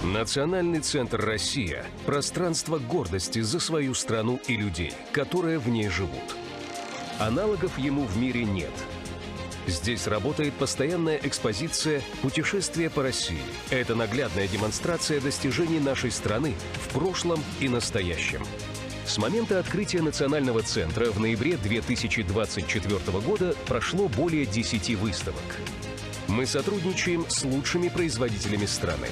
Национальный центр «Россия» – пространство гордости за свою страну и людей, которые в ней живут. Аналогов ему в мире нет. Здесь работает постоянная экспозиция «Путешествие по России». Это наглядная демонстрация достижений нашей страны в прошлом и настоящем. С момента открытия Национального центра в ноябре 2024 года прошло более 10 выставок. Мы сотрудничаем с лучшими производителями страны.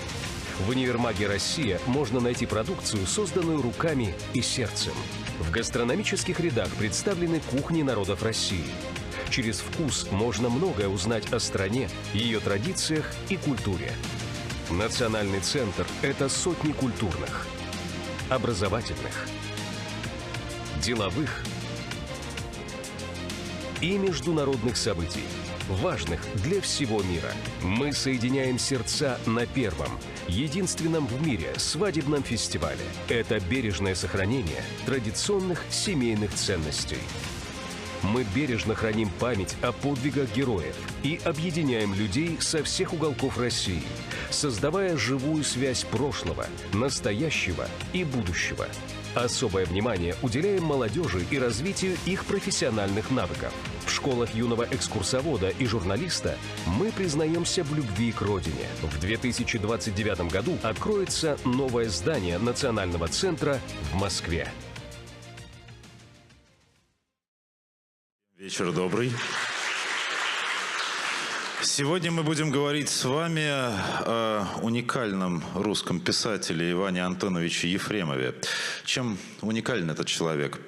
В универмаге «Россия» можно найти продукцию, созданную руками и сердцем. В гастрономических рядах представлены кухни народов России. Через вкус можно многое узнать о стране, ее традициях и культуре. Национальный центр – это сотни культурных, образовательных, деловых и международных событий, важных для всего мира. Мы соединяем сердца на первом, единственном в мире свадебном фестивале. Это бережное сохранение традиционных семейных ценностей. Мы бережно храним память о подвигах героев и объединяем людей со всех уголков России, создавая живую связь прошлого, настоящего и будущего. Особое внимание уделяем молодежи и развитию их профессиональных навыков. В школах юного экскурсовода и журналиста мы признаемся в любви к родине. В 2029 году откроется новое здание Национального центра в Москве. Вечер добрый. Сегодня мы будем говорить с вами о уникальном русском писателе Иване Антоновиче Ефремове. Чем уникален этот человек?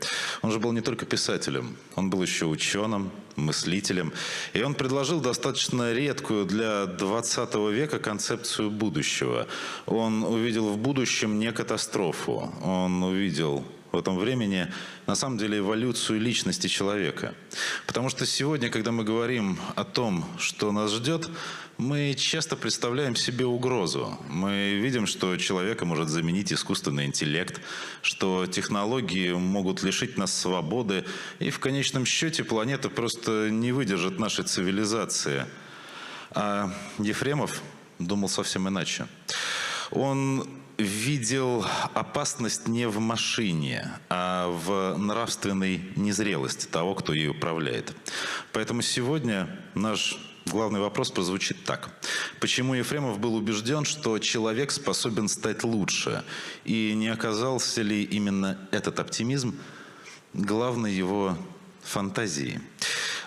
Он же был не только писателем, он был еще ученым, мыслителем. И он предложил достаточно редкую для 20 века концепцию будущего. Он увидел в будущем не катастрофу, он увидел в этом времени, на самом деле, эволюцию личности человека. Потому что сегодня, когда мы говорим о том, что нас ждет, мы часто представляем себе угрозу. Мы видим, что человека может заменить искусственный интеллект, что технологии могут лишить нас свободы, и в конечном счете планета просто не выдержит нашей цивилизации. А Ефремов думал совсем иначе. Он видел опасность не в машине, а в нравственной незрелости того, кто ей управляет. Поэтому сегодня наш главный вопрос прозвучит так. Почему Ефремов был убежден, что человек способен стать лучше? И не оказался ли именно этот оптимизм главной его фантазией?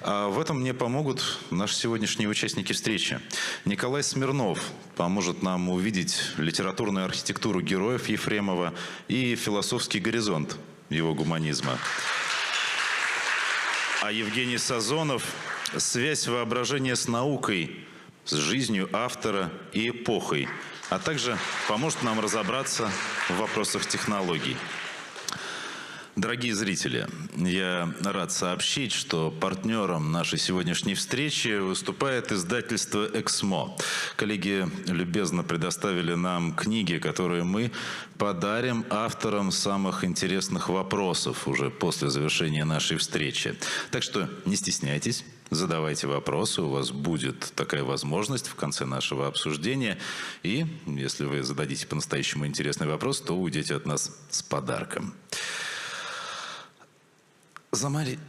А в этом мне помогут наши сегодняшние участники встречи. Николай Смирнов поможет нам увидеть литературную архитектуру героев Ефремова и философский горизонт его гуманизма. А Евгений Сазонов – связь воображения с наукой, с жизнью автора и эпохой, а также поможет нам разобраться в вопросах технологий. Дорогие зрители, я рад сообщить, что партнером нашей сегодняшней встречи выступает издательство «Эксмо». Коллеги любезно предоставили нам книги, которые мы подарим авторам самых интересных вопросов уже после завершения нашей встречи. Так что не стесняйтесь, задавайте вопросы, у вас будет такая возможность в конце нашего обсуждения. И если вы зададите по-настоящему интересный вопрос, то уйдете от нас с подарком. Смотрите,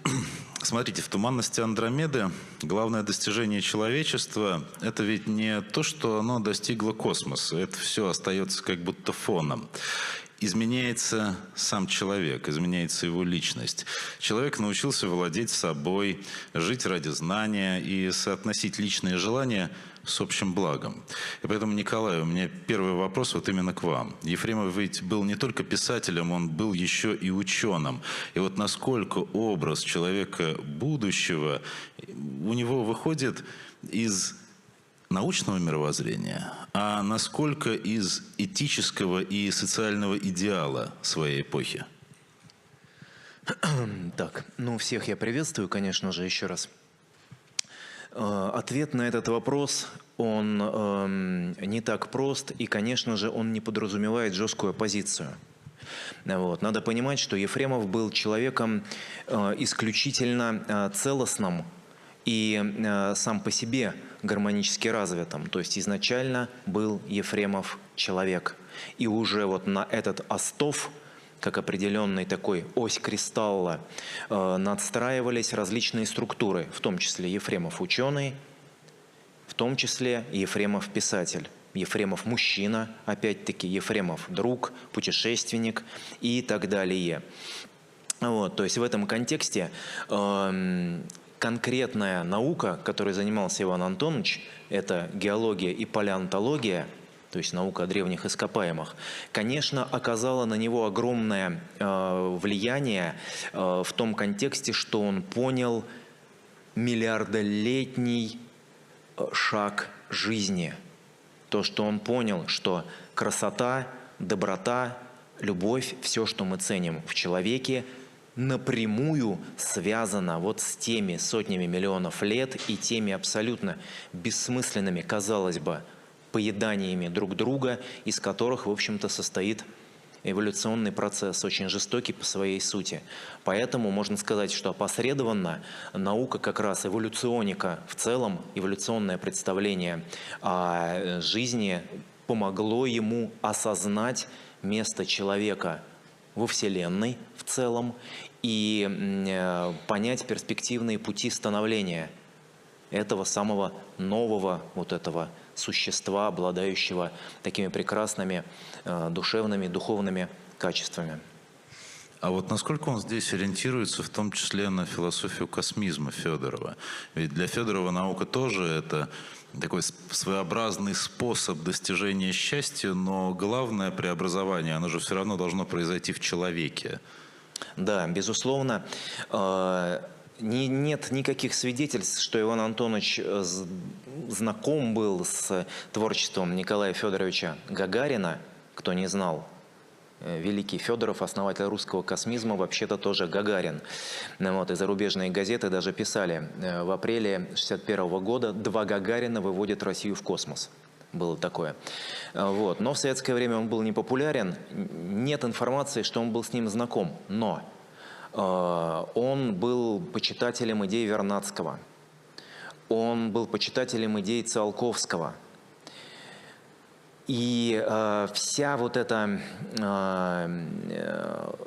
в «Туманности Андромеды» главное достижение человечества – это ведь не то, что оно достигло космоса. Это все остается как будто фоном. Изменяется сам человек, изменяется его личность. Человек научился владеть собой, жить ради знания и соотносить личные желания с общим благом. И поэтому, Николай, у меня первый вопрос вот именно к вам. Ефремов ведь был не только писателем, он был еще и ученым. И вот насколько образ человека будущего у него выходит из научного мировоззрения, а насколько из этического и социального идеала своей эпохи? Так, ну всех я приветствую, конечно же, еще раз. Ответ на этот вопрос, он не так прост, и, конечно же, он не подразумевает жесткую оппозицию. Вот. Надо понимать, что Ефремов был человеком исключительно целостным и сам по себе гармонически развитым. То есть изначально был Ефремов человек. И уже вот на этот остов, как определенный такой ось кристалла, надстраивались различные структуры, в том числе Ефремов ученый, в том числе Ефремов писатель. Ефремов мужчина, опять-таки Ефремов друг, путешественник и так далее. Вот, то есть в этом контексте конкретная наука, которой занимался Иван Антонович, это геология и палеонтология, то есть наука о древних ископаемых, конечно, оказала на него огромное влияние в том контексте, что он понял миллиардолетний шаг жизни. То, что он понял, что красота, доброта, любовь, все, что мы ценим в человеке, напрямую связано вот с теми сотнями миллионов лет и теми абсолютно бессмысленными, казалось бы, поеданиями друг друга, из которых, в общем-то, состоит эволюционный процесс, очень жестокий по своей сути. Поэтому можно сказать, что опосредованно наука, как раз эволюционика в целом, эволюционное представление о жизни помогло ему осознать место человека во Вселенной в целом и понять перспективные пути становления этого самого нового вот этого существа, обладающего такими прекрасными душевными, духовными качествами. А вот насколько он здесь ориентируется, в том числе на философию космизма Федорова? Ведь для Федорова наука тоже это такой своеобразный способ достижения счастья, но главное преобразование, оно же все равно должно произойти в человеке. Да, безусловно. Нет никаких свидетельств, что Иван Антонович знаком был с творчеством Николая Федоровича Гагарина. Кто не знал, великий Федоров, основатель русского космизма, вообще-то тоже Гагарин. Вот, и зарубежные газеты даже писали: в апреле 1961 года 2 Гагарина выводят Россию в космос. Было такое. Вот. Но в советское время он был не популярен. Нет информации, что он был с ним знаком. Но он был почитателем идей Вернадского. Он был почитателем идей Циолковского. И вся вот эта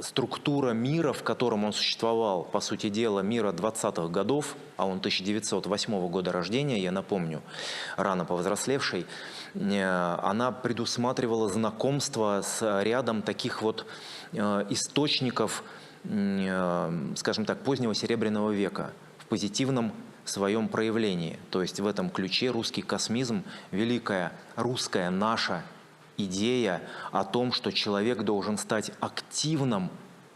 структура мира, в котором он существовал, по сути дела, мира 20-х годов, а он 1908 года рождения, я напомню, рано повзрослевший, она предусматривала знакомство с рядом таких вот источников, скажем так, позднего Серебряного века в позитивном своем проявлении. То есть в этом ключе русский космизм, великая русская наша идея о том, что человек должен стать активным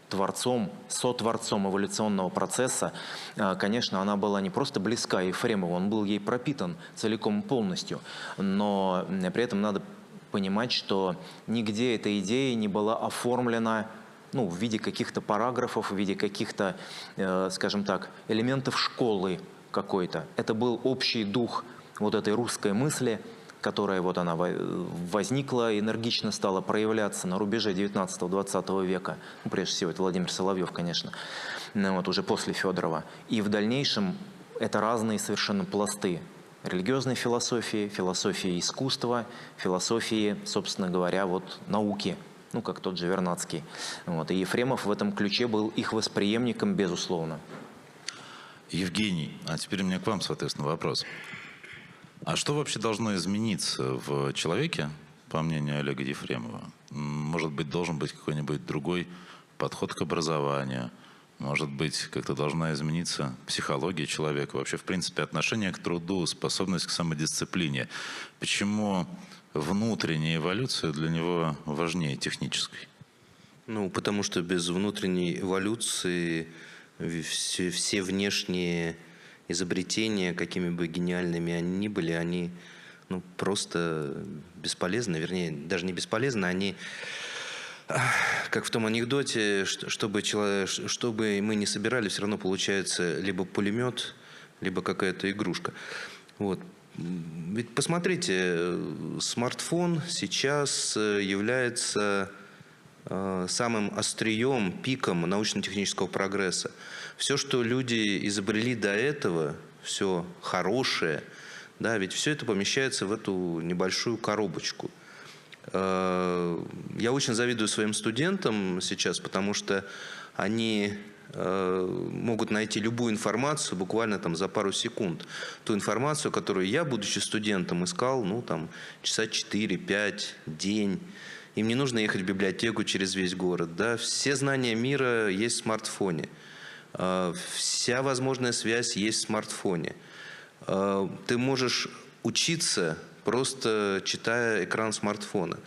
творцом, сотворцом эволюционного процесса, конечно, она была не просто близка Ефремову, он был ей пропитан целиком и полностью, но при этом надо понимать, что нигде эта идея не была оформлена в виде каких-то параграфов, в виде каких-то, скажем так, элементов школы какой-то. Это был общий дух вот этой русской мысли, которая вот она возникла, энергично стала проявляться на рубеже 19-20 века. Прежде всего, это Владимир Соловьев, конечно, вот уже после Федорова. И в дальнейшем это разные совершенно пласты религиозной философии, философии искусства, философии, собственно говоря, вот науки, как тот же Вернадский. Вот. И Ефремов в этом ключе был их восприемником, безусловно. Евгений, а теперь у меня к вам, соответственно, вопрос. А что вообще должно измениться в человеке, по мнению Олега Ефремова? Может быть, должен быть какой-нибудь другой подход к образованию? Может быть, как-то должна измениться психология человека? Вообще, в принципе, отношение к труду, способность к самодисциплине. Почему внутренняя эволюция для него важнее технической? Потому что без внутренней эволюции все внешние изобретения, какими бы гениальными они ни были, они просто бесполезны. Вернее, даже не бесполезны, они, как в том анекдоте, чтобы мы не собирали, все равно получается либо пулемет, либо какая-то игрушка. Вот. Ведь посмотрите, смартфон сейчас является самым острием, пиком научно-технического прогресса. Все, что люди изобрели до этого, все хорошее, да, ведь все это помещается в эту небольшую коробочку. Я очень завидую своим студентам сейчас, потому что они могут найти любую информацию буквально там за пару секунд. Ту информацию, которую я, будучи студентом, искал, ну, там, часа 4-5, день. Им не нужно ехать в библиотеку через весь город. Да? Все знания мира есть в смартфоне. Вся возможная связь есть в смартфоне. Ты можешь учиться, просто читая экран смартфона.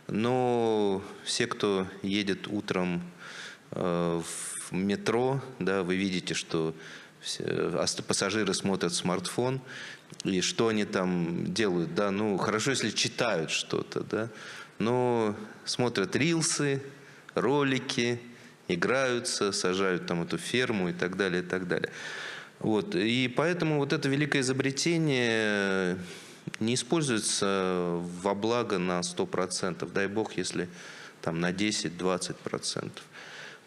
Но все, кто едет утром в метро, да, вы видите, что пассажиры смотрят в смартфон, и что они там делают, да, ну, хорошо, если читают что-то, да, но смотрят рилсы, ролики, играются, сажают там эту ферму и так далее, и так далее. Вот, и поэтому вот это великое изобретение не используется во благо на 100%, дай бог, если там на 10-20%.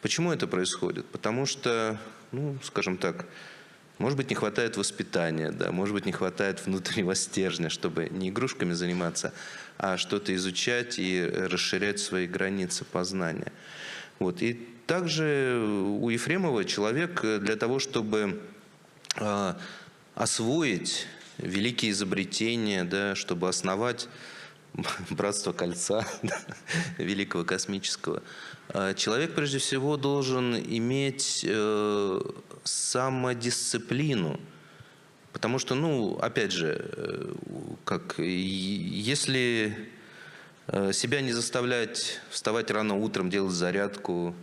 Почему это происходит? Потому что, ну, скажем так, может быть, не хватает воспитания, да, может быть, не хватает внутреннего стержня, чтобы не игрушками заниматься, а что-то изучать и расширять свои границы познания. Вот. И также у Ефремова человек для того, чтобы освоить великие изобретения, да, чтобы основать Братство Кольца великого космического, человек прежде всего должен иметь самодисциплину. Потому что, ну, опять же, если себя не заставлять вставать рано утром, делать зарядку,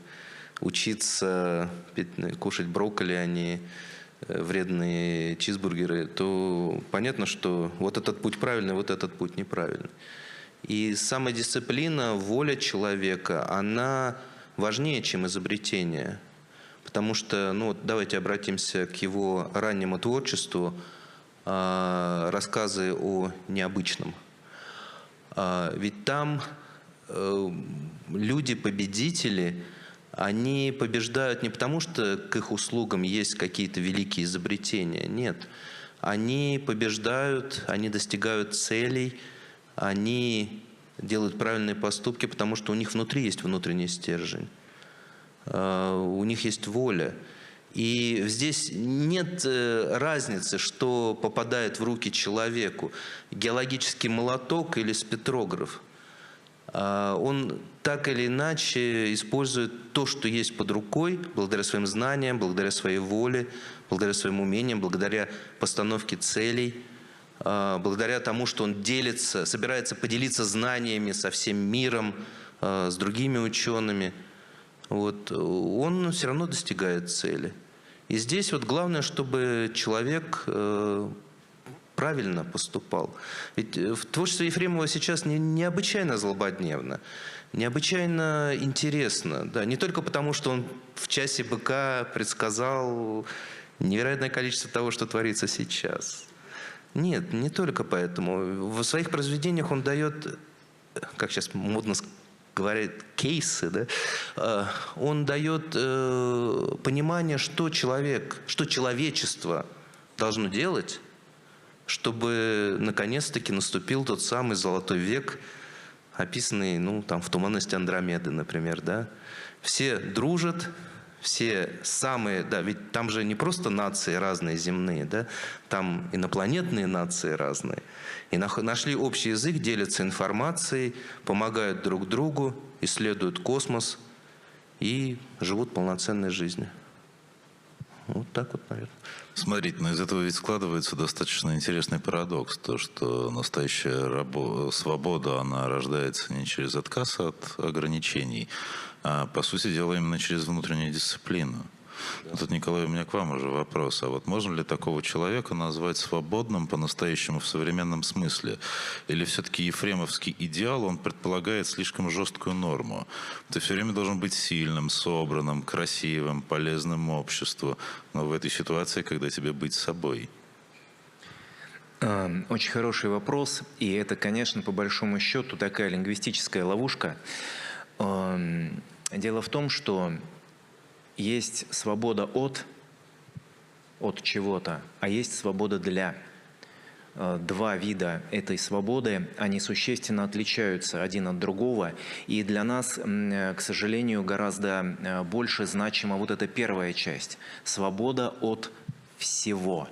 учиться кушать брокколи, а не вредные чизбургеры, то понятно, что вот этот путь правильный, вот этот путь неправильный. И самодисциплина, воля человека, она важнее, чем изобретение. Потому что, ну, давайте обратимся к его раннему творчеству, рассказы о необычном. Ведь там люди-победители, они побеждают не потому, что к их услугам есть какие-то великие изобретения. Нет. Они побеждают, они достигают целей, они делают правильные поступки, потому что у них внутри есть внутренний стержень. У них есть воля. И здесь нет разницы, что попадает в руки человеку. Геологический молоток или спектрограф. Он так или иначе использует то, что есть под рукой, благодаря своим знаниям, благодаря своей воле, благодаря своим умениям, благодаря постановке целей, благодаря тому, что он делится, собирается поделиться знаниями со всем миром, с другими учеными. Вот, он все равно достигает цели. И здесь вот главное, чтобы человек правильно поступал. Ведь в творчестве Ефремова сейчас необычайно злободневно, необычайно интересно. Да, не только потому, что он в «Часе быка» предсказал невероятное количество того, что творится сейчас. Нет, не только поэтому. В своих произведениях он дает, как сейчас модно говорят, кейсы, да? Он дает понимание, что человечество должно делать, чтобы наконец-таки наступил тот самый золотой век, описанный, ну, там, в «Туманности Андромеды», например, да? Все дружат, все самые, да, ведь там же не просто нации разные земные, да, там инопланетные нации разные. И нашли общий язык, делятся информацией, помогают друг другу, исследуют космос и живут полноценной жизнью. Вот так вот, наверное. Смотрите, но из этого ведь складывается достаточно интересный парадокс. То, что настоящая свобода, она рождается не через отказ от ограничений, а, по сути дела, именно через внутреннюю дисциплину. Да. Тут, Николай, у меня к вам уже вопрос. А вот можно ли такого человека назвать свободным по-настоящему в современном смысле? Или все-таки ефремовский идеал, он предполагает слишком жесткую норму? Ты все время должен быть сильным, собранным, красивым, полезным обществу. Но в этой ситуации, когда тебе быть собой? Очень хороший вопрос. И это, конечно, по большому счету такая лингвистическая ловушка. Дело в том, что есть свобода от от чего-то, а есть свобода для. Два вида этой свободы, они существенно отличаются один от другого. И для нас, к сожалению, гораздо больше значима вот эта первая часть – свобода от всего.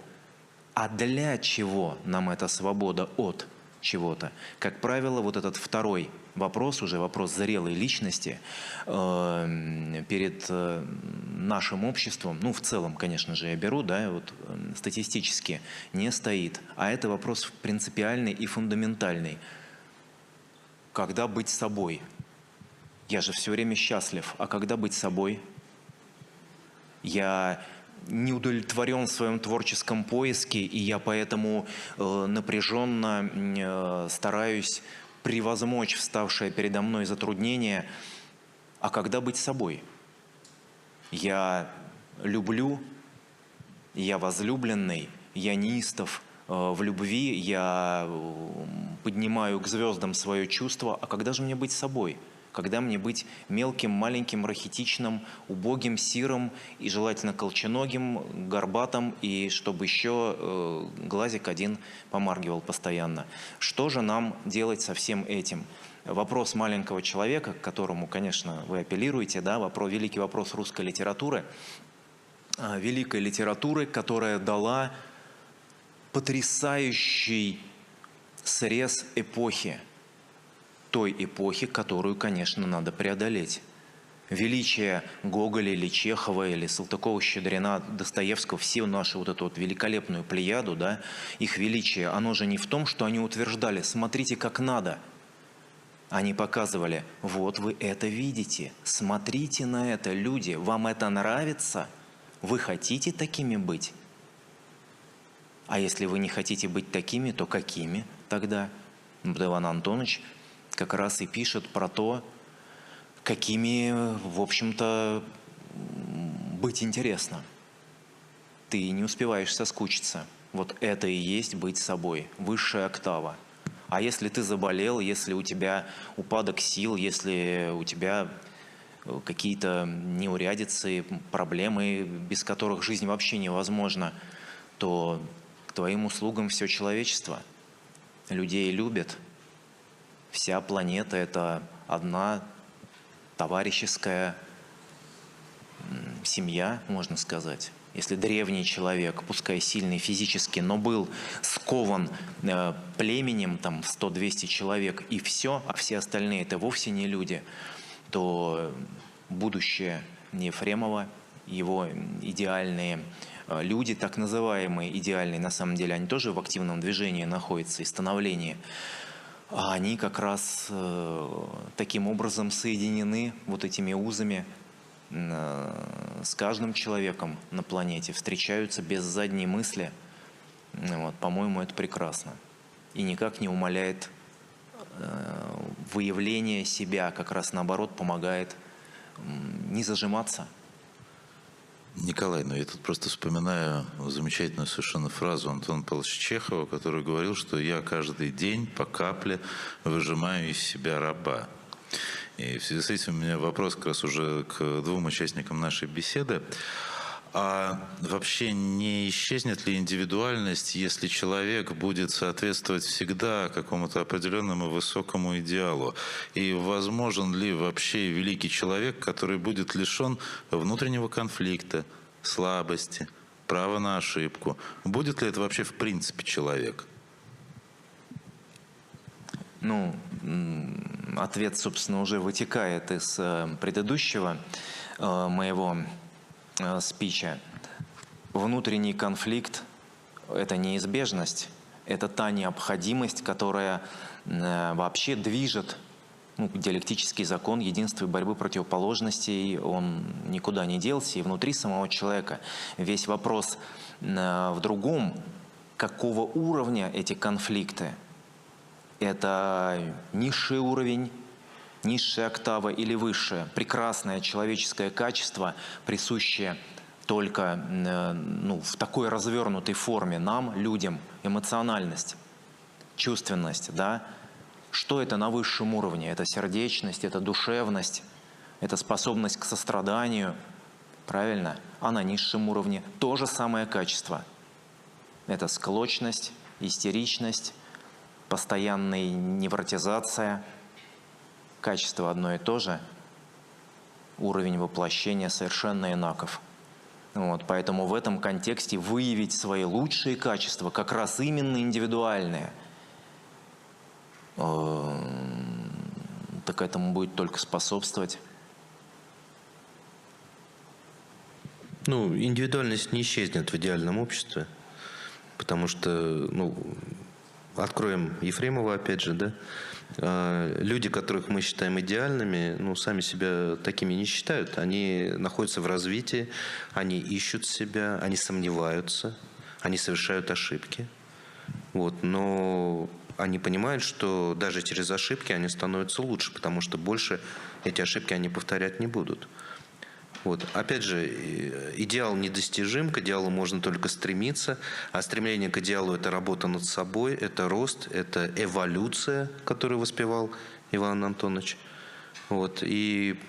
А для чего нам эта свобода от чего-то? Как правило, вот этот второй вопрос, уже вопрос зрелой личности перед нашим обществом, ну, в целом, конечно же, я беру, да, вот статистически не стоит. А это вопрос принципиальный и фундаментальный. Когда быть собой? Я же все время счастлив. А когда быть собой? Я не удовлетворен в своем творческом поиске, и я поэтому напряженно стараюсь превозмочь вставшее передо мной затруднение. А когда быть собой? Я люблю, я возлюбленный, я неистов в любви, я поднимаю к звездам свое чувство. А когда же мне быть собой? Когда мне быть мелким, маленьким, рахитичным, убогим, сирым и желательно колченогим, горбатым, и чтобы еще глазик один помаргивал постоянно. Что же нам делать со всем этим? Вопрос маленького человека, к которому, конечно, вы апеллируете, да, великий вопрос русской литературы, великой литературы, которая дала потрясающий срез эпохи, той эпохи, которую, конечно, надо преодолеть. Величие Гоголя или Чехова, или Салтыкова-Щедрина, Достоевского, все нашу вот эту вот великолепную плеяду, да, их величие, оно же не в том, что они утверждали, смотрите, как надо. Они показывали, вот вы это видите, смотрите на это, люди, вам это нравится? Вы хотите такими быть? А если вы не хотите быть такими, то какими тогда? Иван Антонович как раз и пишет про то, какими, в общем-то, быть интересно. Ты не успеваешь соскучиться. Вот это и есть быть собой, высшая октава. А если ты заболел, если у тебя упадок сил, если у тебя какие-то неурядицы, проблемы, без которых жизнь вообще невозможна, то к твоим услугам все человечество. Людей любят. Вся планета – это одна товарищеская семья, можно сказать. Если древний человек, пускай сильный физически, но был скован племенем, там 100-200 человек, и все, а все остальные – это вовсе не люди, то будущее Ефремова, его идеальные люди, так называемые идеальные, на самом деле, они тоже в активном движении находятся и становлении, а они как раз таким образом соединены вот этими узами с каждым человеком на планете, встречаются без задней мысли. Вот, по-моему, это прекрасно. И никак не умаляет выявление себя, как раз наоборот помогает не зажиматься. Николай, я тут просто вспоминаю замечательную совершенно фразу Антона Павловича Чехова, который говорил, что я каждый день по капле выжимаю из себя раба. И в связи с этим у меня вопрос как раз уже к двум участникам нашей беседы. А вообще не исчезнет ли индивидуальность, если человек будет соответствовать всегда какому-то определенному высокому идеалу? И возможен ли вообще великий человек, который будет лишен внутреннего конфликта, слабости, права на ошибку? Будет ли это вообще в принципе человек? Ответ, собственно, уже вытекает из предыдущего моего спича. Внутренний конфликт – это неизбежность, это та необходимость, которая вообще движет диалектический закон единства и борьбы противоположностей, он никуда не делся, и внутри самого человека. Весь вопрос в другом, какого уровня эти конфликты. Это низший уровень, низшая октава или высшее. Прекрасное человеческое качество, присущее только в такой развернутой форме нам, людям, эмоциональность, чувственность. Да? Что это на высшем уровне? Это сердечность, это душевность, это способность к состраданию, правильно? А на низшем уровне то же самое качество. Это склочность, истеричность, постоянная невротизация. Качество одно и то же. Уровень воплощения совершенно инаков. Вот, поэтому в этом контексте выявить свои лучшие качества, как раз именно индивидуальные, так этому будет только способствовать. Ну, индивидуальность не исчезнет в идеальном обществе, потому что, ну, откроем Ефремова опять же, да, люди, которых мы считаем идеальными, ну, сами себя такими не считают. Они находятся в развитии, они ищут себя, они сомневаются, они совершают ошибки. Вот, но они понимают, что даже через ошибки они становятся лучше, потому что больше эти ошибки они повторять не будут. Вот. Опять же, идеал недостижим, к идеалу можно только стремиться, а стремление к идеалу – это работа над собой, это рост, это эволюция, которую воспевал Иван Антонович. Вот. И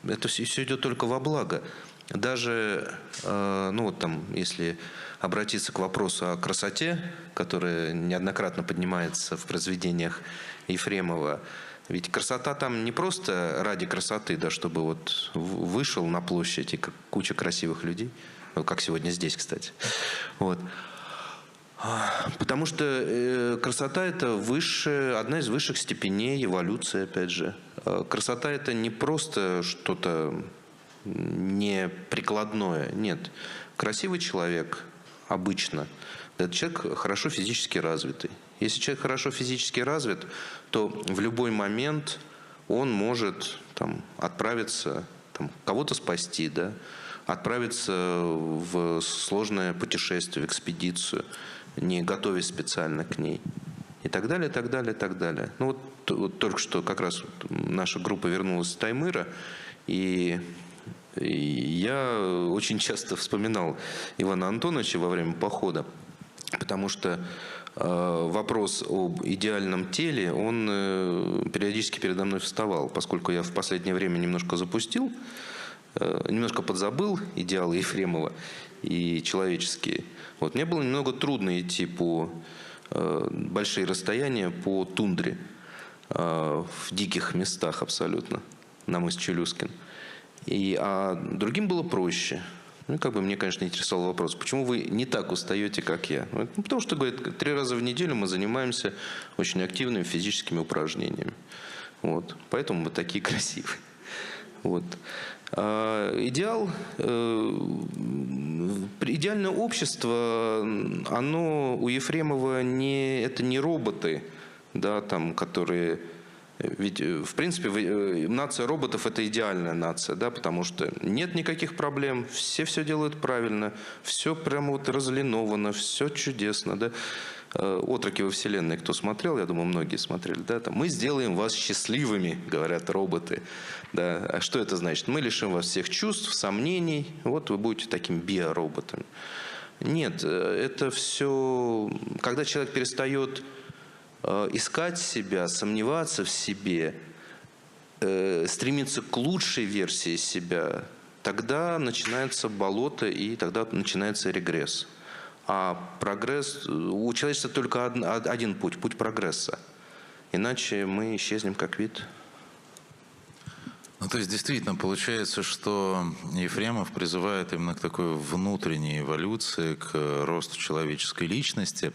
это все идет только во благо. Даже, ну вот там, если обратиться к вопросу о красоте, которая неоднократно поднимается в произведениях Ефремова, ведь красота там не просто ради красоты, да, чтобы вот вышел на площадь и куча красивых людей, как сегодня здесь, кстати. Вот. Потому что красота – это одна из высших степеней эволюции, опять же. Красота – это не просто что-то неприкладное, нет. Красивый человек обычно – это человек хорошо физически развитый. Если человек хорошо физически развит, то в любой момент он может там, отправиться, там, кого-то спасти, да, отправиться в сложное путешествие, в экспедицию, не готовясь специально к ней. И так далее, так далее, так далее. Ну вот только что как раз наша группа вернулась с Таймыра, и я очень часто вспоминал Ивана Антоновича во время похода, потому что вопрос об идеальном теле, он периодически передо мной вставал, поскольку я в последнее время немножко запустил, немножко подзабыл идеалы Ефремова и человеческие. Вот. Мне было немного трудно идти по большие расстояния по тундре, в диких местах абсолютно, на мыс Челюскин. А другим было проще. Ну, как бы мне, конечно, интересовал вопрос, почему вы не так устаете, как я? Ну, потому что, говорит, 3 раза в неделю мы занимаемся очень активными физическими упражнениями. Вот. Поэтому мы такие красивые. Вот. Идеальное общество, оно у Ефремова это не роботы, да, там, которые... Ведь, в принципе, нация роботов – это идеальная нация, да, потому что нет никаких проблем, все делают правильно, все прямо вот разлиновано, все чудесно, да. «Отроки во вселенной» кто смотрел, я думаю, многие смотрели, да, там, мы сделаем вас счастливыми, говорят роботы, да. А что это значит? Мы лишим вас всех чувств, сомнений, вот вы будете такими биороботами. Нет, это все, когда человек перестает искать себя, сомневаться в себе, стремиться к лучшей версии себя, тогда начинается болото и тогда начинается регресс. А прогресс, у человечества только один путь – путь прогресса. Иначе мы исчезнем как вид. Ну, то есть, действительно, получается, что Ефремов призывает именно к такой внутренней эволюции, к росту человеческой личности.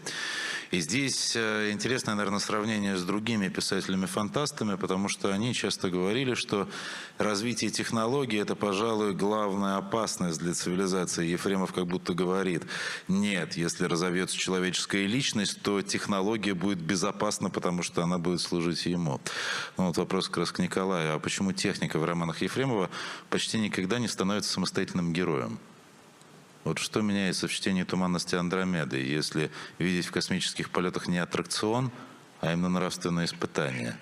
И здесь интересное, наверное, сравнение с другими писателями-фантастами, потому что они часто говорили, что развитие технологий – это, пожалуй, главная опасность для цивилизации. Ефремов как будто говорит, нет, если разовьется человеческая личность, то технология будет безопасна, потому что она будет служить ему. Ну, вот вопрос как раз к Николаю. А почему техника в романах Ефремова почти никогда не становится самостоятельным героем? Вот что меняется в чтении «Туманности Андромеды», если видеть в космических полетах не аттракцион, а именно нравственное испытание?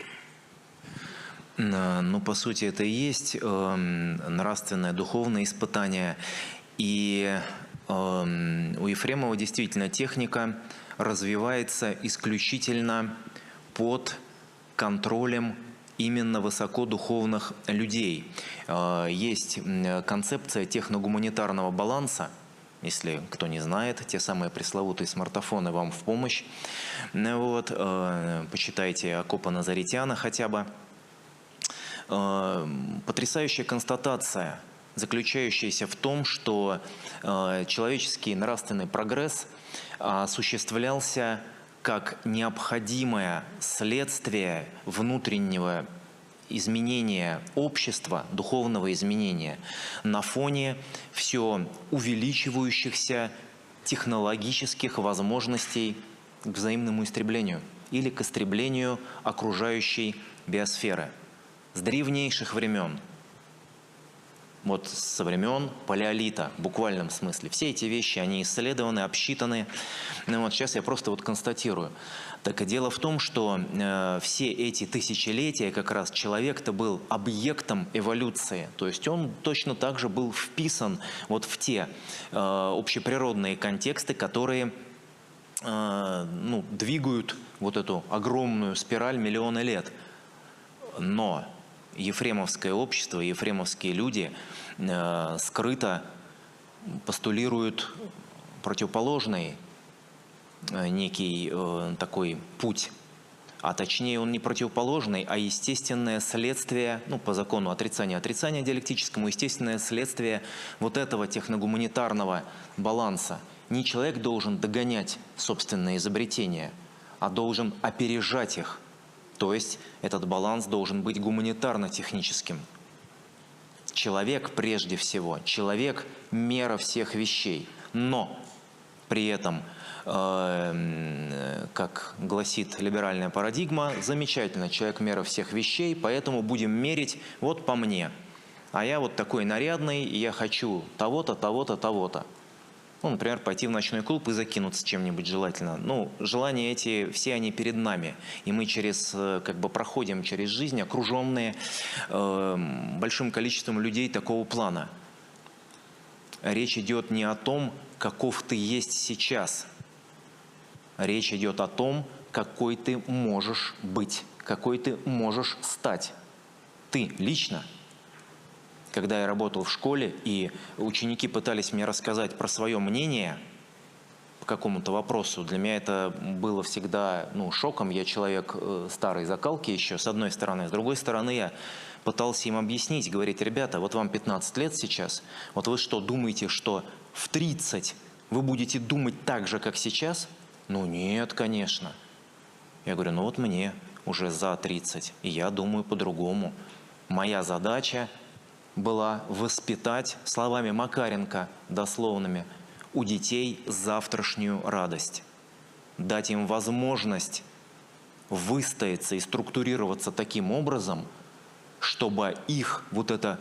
Ну, по сути, это и есть нравственное, духовное испытание. И у Ефремова действительно техника развивается исключительно под контролем именно высокодуховных людей. Есть концепция техногуманитарного баланса. Если кто не знает, те самые пресловутые смартфоны вам в помощь. Вот, почитайте Акопа Назаритяна хотя бы. Потрясающая констатация, заключающаяся в том, что человеческий нравственный прогресс осуществлялся как необходимое следствие внутреннего изменения общества, духовного изменения на фоне все увеличивающихся технологических возможностей к взаимному истреблению или к истреблению окружающей биосферы. С древнейших времен, вот со времен палеолита, в буквальном смысле. Все эти вещи, они исследованы, обсчитаны. Ну вот сейчас я просто вот констатирую. Так и дело в том, что все эти тысячелетия как раз человек-то был объектом эволюции. То есть он точно так же был вписан вот в те общеприродные контексты, которые двигают вот эту огромную спираль миллионы лет. Но ефремовское общество, ефремовские люди скрыто постулируют противоположный некий такой путь. А точнее он не противоположный, а естественное следствие, по закону отрицания диалектическому, естественное следствие вот этого техногуманитарного баланса. Не человек должен догонять собственные изобретения, а должен опережать их. То есть этот баланс должен быть гуманитарно-техническим. Человек прежде всего, человек – мера всех вещей. Но при этом, как гласит либеральная парадигма, замечательно, человек – мера всех вещей, поэтому будем мерить вот по мне. А я вот такой нарядный, и я хочу того-то, того-то, того-то. Например, пойти в ночной клуб и закинуться чем-нибудь желательно. Желания эти, все они перед нами. И мы проходим через жизнь, окруженные большим количеством людей такого плана. Речь идет не о том, каков ты есть сейчас. Речь идет о том, какой ты можешь быть, какой ты можешь стать. Ты лично. Когда я работал в школе, и ученики пытались мне рассказать про свое мнение по какому-то вопросу, для меня это было всегда шоком. Я человек старой закалки еще, с одной стороны. С другой стороны, я пытался им объяснить, говорить: ребята, вот вам 15 лет сейчас, вот вы что, думаете, что в 30 вы будете думать так же, как сейчас? Нет, конечно. Я говорю, вот мне уже за 30, и я думаю по-другому. Моя задача была воспитать, словами Макаренко дословными, у детей завтрашнюю радость. Дать им возможность выстояться и структурироваться таким образом, чтобы их вот эта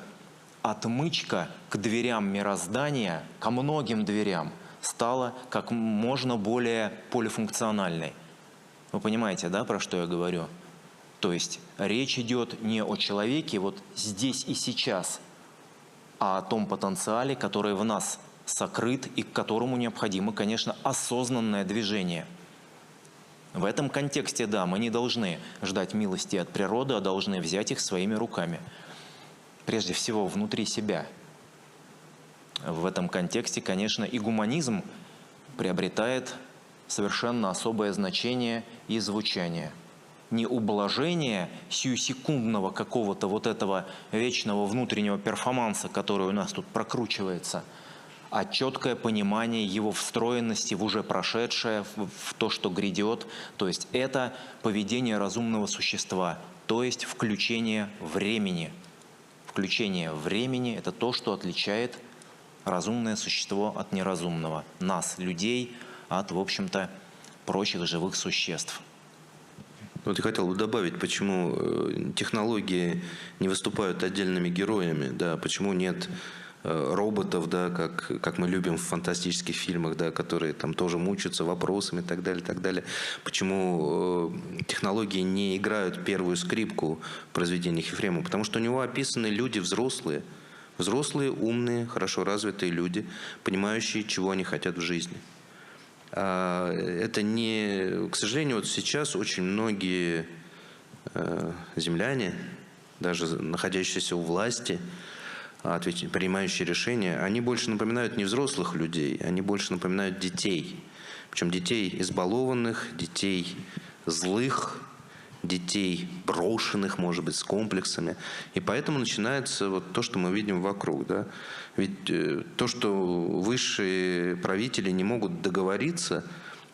отмычка к дверям мироздания, ко многим дверям, стала как можно более полифункциональной. Вы понимаете, да, про что я говорю? То есть речь идет не о человеке вот здесь и сейчас, а о том потенциале, который в нас сокрыт и к которому необходимо, конечно, осознанное движение. В этом контексте, да, мы не должны ждать милости от природы, а должны взять их своими руками. Прежде всего, внутри себя. В этом контексте, конечно, и гуманизм приобретает совершенно особое значение и звучание. Не ублажение сиюсекундного какого-то вот этого вечного внутреннего перформанса, который у нас тут прокручивается, а четкое понимание его встроенности в уже прошедшее, в то, что грядет. То есть это поведение разумного существа, то есть включение времени. Включение времени – это то, что отличает разумное существо от неразумного. Нас, людей, от, в общем-то, прочих живых существ. Вот я хотел бы добавить, почему технологии не выступают отдельными героями, да, почему нет роботов, да, как мы любим в фантастических фильмах, да, которые там тоже мучаются вопросами и так далее, и так далее. Почему технологии не играют первую скрипку в произведениях Ефремова? Потому что у него описаны люди взрослые, умные, хорошо развитые люди, понимающие, чего они хотят в жизни. Это не, к сожалению, вот сейчас очень многие земляне, даже находящиеся у власти, принимающие решения, они больше напоминают не взрослых людей, они больше напоминают детей. Причем детей избалованных, детей злых, детей брошенных, может быть, с комплексами. И поэтому начинается вот то, что мы видим вокруг. Да? Ведь то, что высшие правители не могут договориться,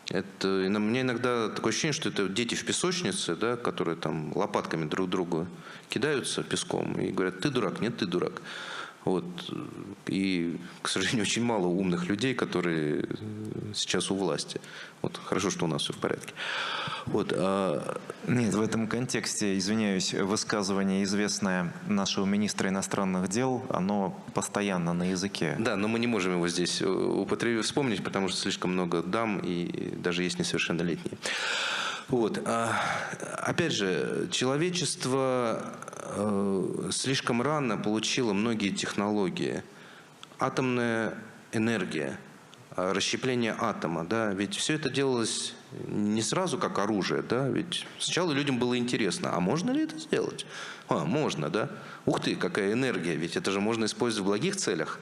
это, у меня иногда такое ощущение, что это дети в песочнице, да, которые там лопатками друг другу кидаются песком и говорят: ты дурак, нет, ты дурак. Вот. И, к сожалению, очень мало умных людей, которые сейчас у власти. Вот. Хорошо, что у нас все в порядке. Вот. Нет, в этом контексте, извиняюсь, высказывание, известное нашего министра иностранных дел, оно постоянно на языке. Да, но мы не можем его здесь вспомнить, потому что слишком много дам и даже есть несовершеннолетние. Вот. Опять же, человечество слишком рано получило многие технологии. Атомная энергия, расщепление атома, да, ведь все это делалось не сразу как оружие, да, ведь сначала людям было интересно, а можно ли это сделать? Можно, да. Ух ты, какая энергия, ведь это же можно использовать в благих целях.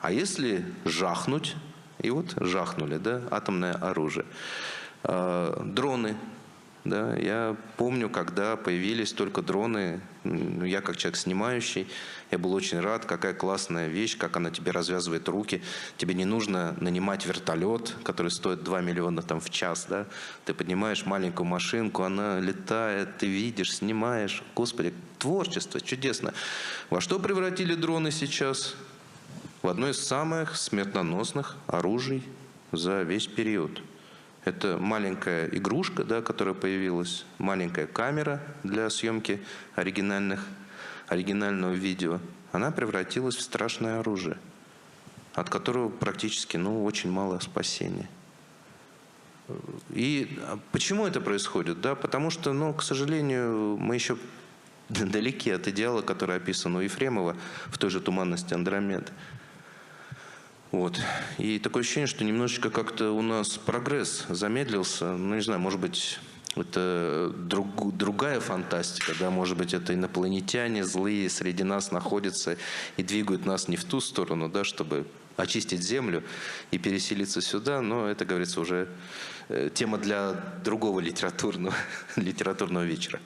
А если жахнуть, и вот жахнули, да, атомное оружие. Дроны. Да, я помню, когда появились только дроны, я как человек снимающий, я был очень рад, какая классная вещь, как она тебе развязывает руки. Тебе не нужно нанимать вертолет, который стоит 2 миллиона там, в час. Да? Ты поднимаешь маленькую машинку, она летает, ты видишь, снимаешь. Господи, творчество, чудесно. Во что превратили дроны сейчас? В одно из самых смертоносных оружий за весь период. Это маленькая игрушка, да, которая появилась, маленькая камера для съемки оригинального видео. Она превратилась в страшное оружие, от которого практически очень мало спасения. И почему это происходит? Да, потому что, к сожалению, мы еще далеки от идеала, который описан у Ефремова в той же «Туманности Андромеды». Вот. И такое ощущение, что немножечко как-то у нас прогресс замедлился. Не знаю, может быть, это другая фантастика, да, может быть, это инопланетяне злые среди нас находятся и двигают нас не в ту сторону, да, чтобы очистить Землю и переселиться сюда, но это, говорится, уже тема для другого литературного вечера.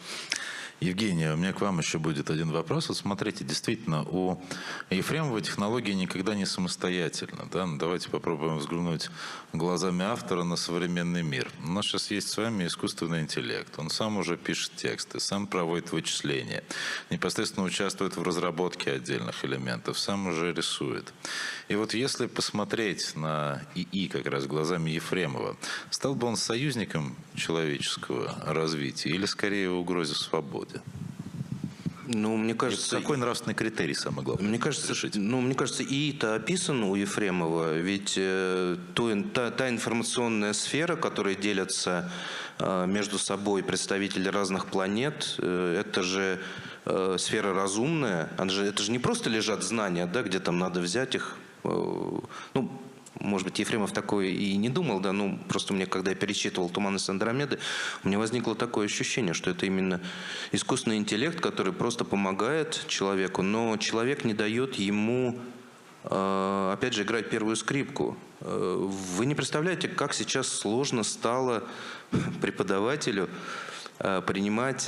Евгений, у меня к вам еще будет один вопрос. Вот смотрите, действительно, у Ефремова технология никогда не самостоятельна. Да? Давайте попробуем взглянуть глазами автора на современный мир. У нас сейчас есть с вами искусственный интеллект. Он сам уже пишет тексты, сам проводит вычисления, непосредственно участвует в разработке отдельных элементов, сам уже рисует. И вот если посмотреть на ИИ как раз глазами Ефремова, стал бы он союзником человеческого развития или скорее угрозе свободе? Мне кажется, какой нравственный критерий самый главный? Мне кажется, ИИ-то описан у Ефремова, ведь та информационная сфера, которой делятся между собой представители разных планет, это же сфера разумная, это же не просто лежат знания, да, где там надо взять их. Может быть, Ефремов такое и не думал, да, просто мне, когда я перечитывал «Туманность Андромеды», у меня возникло такое ощущение, что это именно искусственный интеллект, который просто помогает человеку, но человек не дает ему, опять же, играть первую скрипку. Вы не представляете, как сейчас сложно стало преподавателю принимать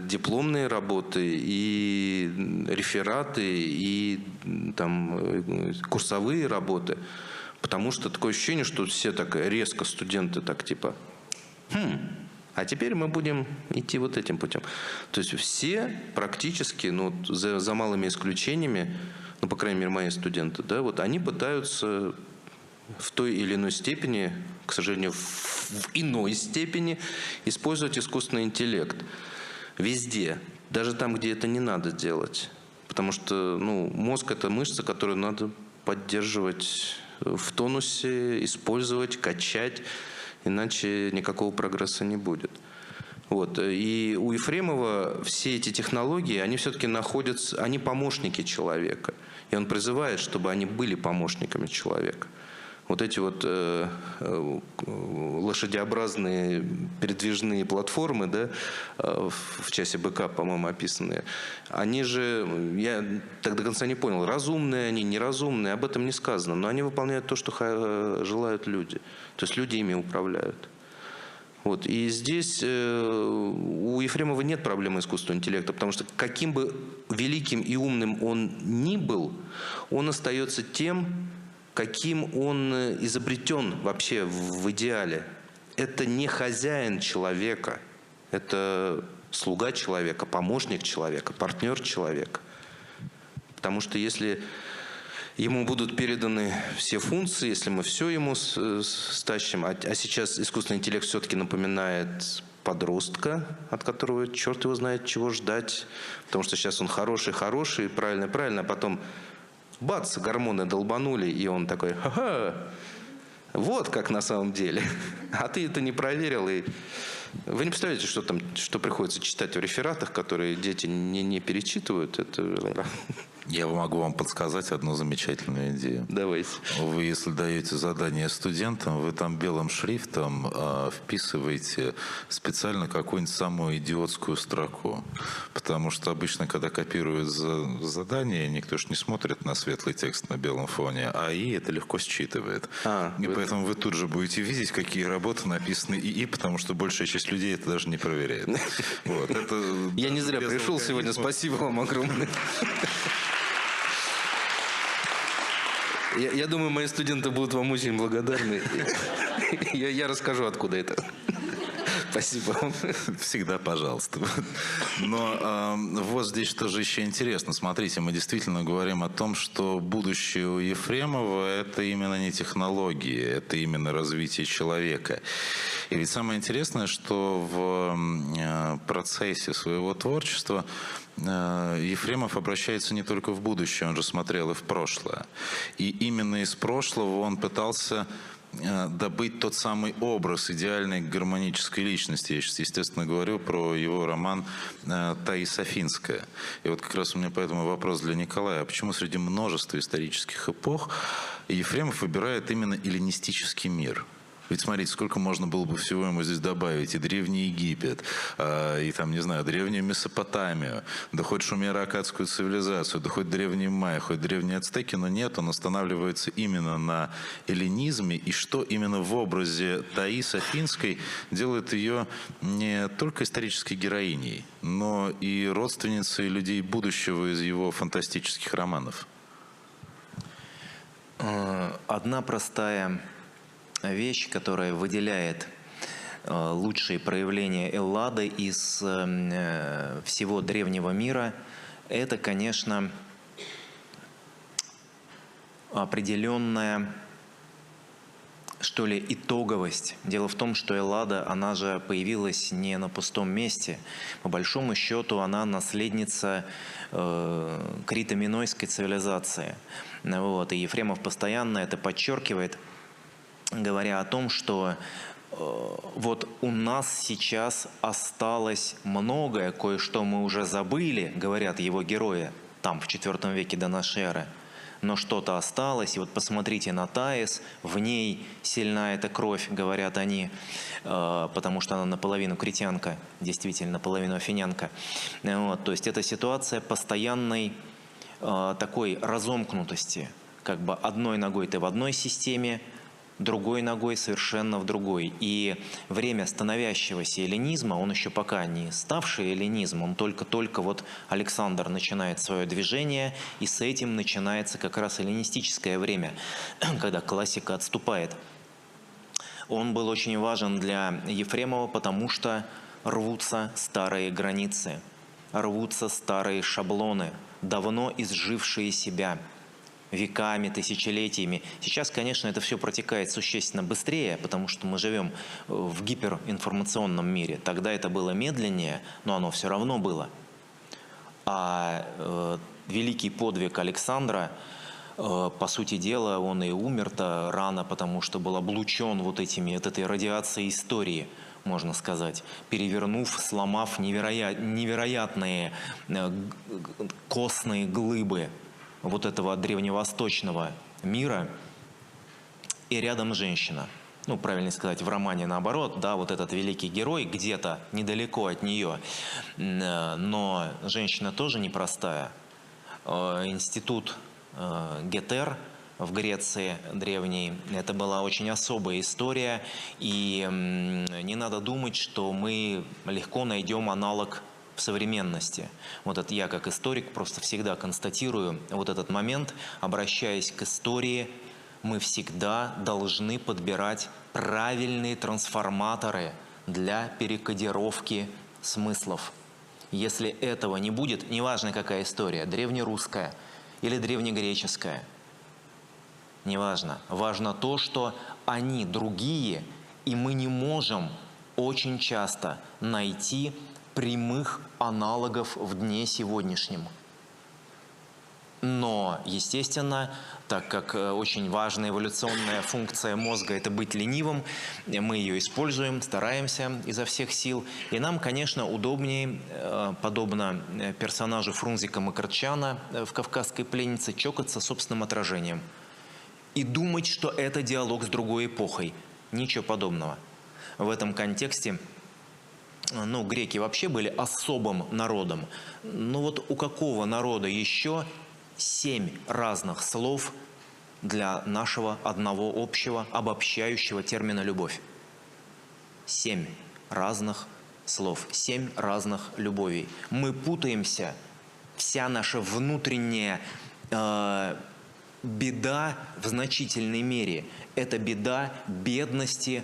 дипломные работы и рефераты, и курсовые работы. Потому что такое ощущение, что все так резко, студенты так типа, а теперь мы будем идти вот этим путем. То есть все практически, за малыми исключениями, по крайней мере, мои студенты, да, вот они пытаются в той или иной степени, к сожалению, в иной степени использовать искусственный интеллект. Везде. Даже там, где это не надо делать. Потому что мозг – это мышца, которую надо поддерживать в тонусе, использовать, качать. Иначе никакого прогресса не будет. Вот. И у Ефремова все эти технологии, они все-таки находятся, они помощники человека. И он призывает, чтобы они были помощниками человека. Вот эти вот лошадеобразные передвижные платформы, да, в часе быка, по-моему, описанные, они же, я так до конца не понял, разумные они, неразумные, об этом не сказано, но они выполняют то, что желают люди. То есть люди ими управляют. Вот. И здесь у Ефремова нет проблемы искусственного интеллекта, потому что каким бы великим и умным он ни был, он остается тем, каким он изобретен вообще в идеале. Это не хозяин человека, это слуга человека, помощник человека, партнер человека. Потому что если ему будут переданы все функции, если мы все ему стащим, а сейчас искусственный интеллект все-таки напоминает подростка, от которого черт его знает, чего ждать, потому что сейчас он хороший, правильно, а потом бац, гормоны долбанули, и он такой, ха-ха, вот как на самом деле. А ты это не проверил. И вы не представляете, что приходится читать в рефератах, которые дети не перечитывают. Я могу вам подсказать одну замечательную идею. Давайте. Вы, если даете задание студентам, вы там белым шрифтом вписываете специально какую-нибудь самую идиотскую строку. Потому что обычно, когда копируют задание, никто же не смотрит на светлый текст на белом фоне, а ИИ это легко считывает. И поэтому вы тут же будете видеть, какие работы написаны ИИ, потому что большая часть людей это даже не проверяет. Я не зря пришел сегодня, спасибо вам огромное. Я думаю, мои студенты будут вам очень благодарны. Я расскажу, откуда это. Спасибо вам. Всегда пожалуйста. Но вот здесь тоже еще интересно. Смотрите, мы действительно говорим о том, что будущее у Ефремова – это именно не технологии, это именно развитие человека. И ведь самое интересное, что в процессе своего творчества Ефремов обращается не только в будущее, он же смотрел и в прошлое. И именно из прошлого он пытался добыть тот самый образ идеальной гармонической личности. Я сейчас, естественно, говорю про его роман «Таис Афинская». И вот как раз у меня поэтому вопрос для Николая. А почему среди множества исторических эпох Ефремов выбирает именно эллинистический мир? Ведь смотрите, сколько можно было бы всего ему здесь добавить. И Древний Египет, и там, не знаю, Древнюю Месопотамию, да хоть шумеро-аккадскую цивилизацию, да хоть древние майя, хоть древние ацтеки, но нет, он останавливается именно на эллинизме. И что именно в образе Таис Афинской делает ее не только исторической героиней, но и родственницей людей будущего из его фантастических романов? Одна простая вещь, которая выделяет лучшие проявления Эллады из всего древнего мира, это, конечно, определенная, что ли, итоговость. Дело в том, что Эллада, она же появилась не на пустом месте. По большому счету, она наследница крито-минойской цивилизации. Вот. И Ефремов постоянно это подчеркивает, говоря о том, что вот у нас сейчас осталось многое, кое-что мы уже забыли, говорят его герои, там в IV веке до нашей эры, но что-то осталось, и вот посмотрите на Таис, в ней сильна эта кровь, говорят они, потому что она наполовину критянка, действительно, наполовину афинянка. Вот, то есть это ситуация постоянной такой разомкнутости, как бы одной ногой ты в одной системе, другой ногой совершенно в другой. И время становящегося эллинизма, он еще пока не ставший эллинизм, он только-только вот Александр начинает свое движение, и с этим начинается как раз эллинистическое время, когда классика отступает. Он был очень важен для Ефремова, потому что рвутся старые границы, рвутся старые шаблоны, давно изжившие себя веками, тысячелетиями. Сейчас, конечно, это все протекает существенно быстрее, потому что мы живем в гиперинформационном мире. Тогда это было медленнее, но оно все равно было. А великий подвиг Александра, по сути дела, он и умер-то рано, потому что был облучен вот этой радиацией истории, можно сказать, перевернув, сломав невероятные костные глыбы вот этого древневосточного мира. и рядом женщина. Ну, правильно сказать, в романе наоборот, да, вот этот великий герой где-то недалеко от нее, но женщина тоже непростая. Институт Гетер в Греции древней, это была очень особая история, и не надо думать, что мы легко найдем аналог в современности. Вот это я как историк просто всегда констатирую вот этот момент, обращаясь к истории, мы всегда должны подбирать правильные трансформаторы для перекодировки смыслов. Если этого не будет, неважно какая история, древнерусская или древнегреческая, неважно. Важно то, что они другие, и мы не можем очень часто найти прямых аналогов в дне сегодняшнем. Но, естественно, так как очень важная эволюционная функция мозга – это быть ленивым, мы ее используем, стараемся изо всех сил. И нам, конечно, удобнее, подобно персонажу Фрунзика Макарчана в «Кавказской пленнице», чокаться собственным отражением. И думать, что это диалог с другой эпохой. Ничего подобного. В этом контексте греки вообще были особым народом. Но вот у какого народа еще 7 разных слов для нашего одного общего обобщающего термина «любовь». 7 разных слов, 7 разных любовей. Мы путаемся, вся наша внутренняя беда в значительной мере – это беда бедности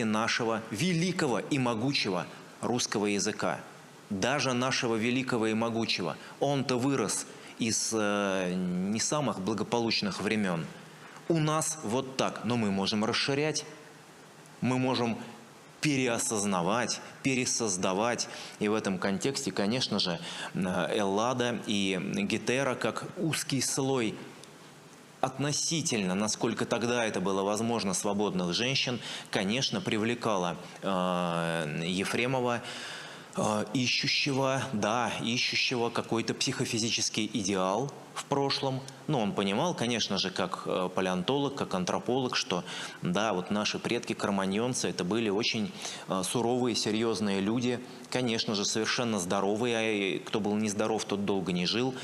нашего великого и могучего русского языка. Даже нашего великого и могучего. Он-то вырос из не самых благополучных времен. У нас вот так, но мы можем расширять, мы можем переосознавать, пересоздавать. И в этом контексте, конечно же, Эллада и Гетера, как узкий слой относительно, насколько тогда это было возможно, свободных женщин, конечно, привлекала Ефремова, ищущего какой-то психофизический идеал в прошлом. Но он понимал, конечно же, как палеонтолог, как антрополог, что да, вот наши предки кроманьонцы, это были очень суровые, серьезные люди, конечно же, совершенно здоровые, а кто был нездоров, тот долго не жил.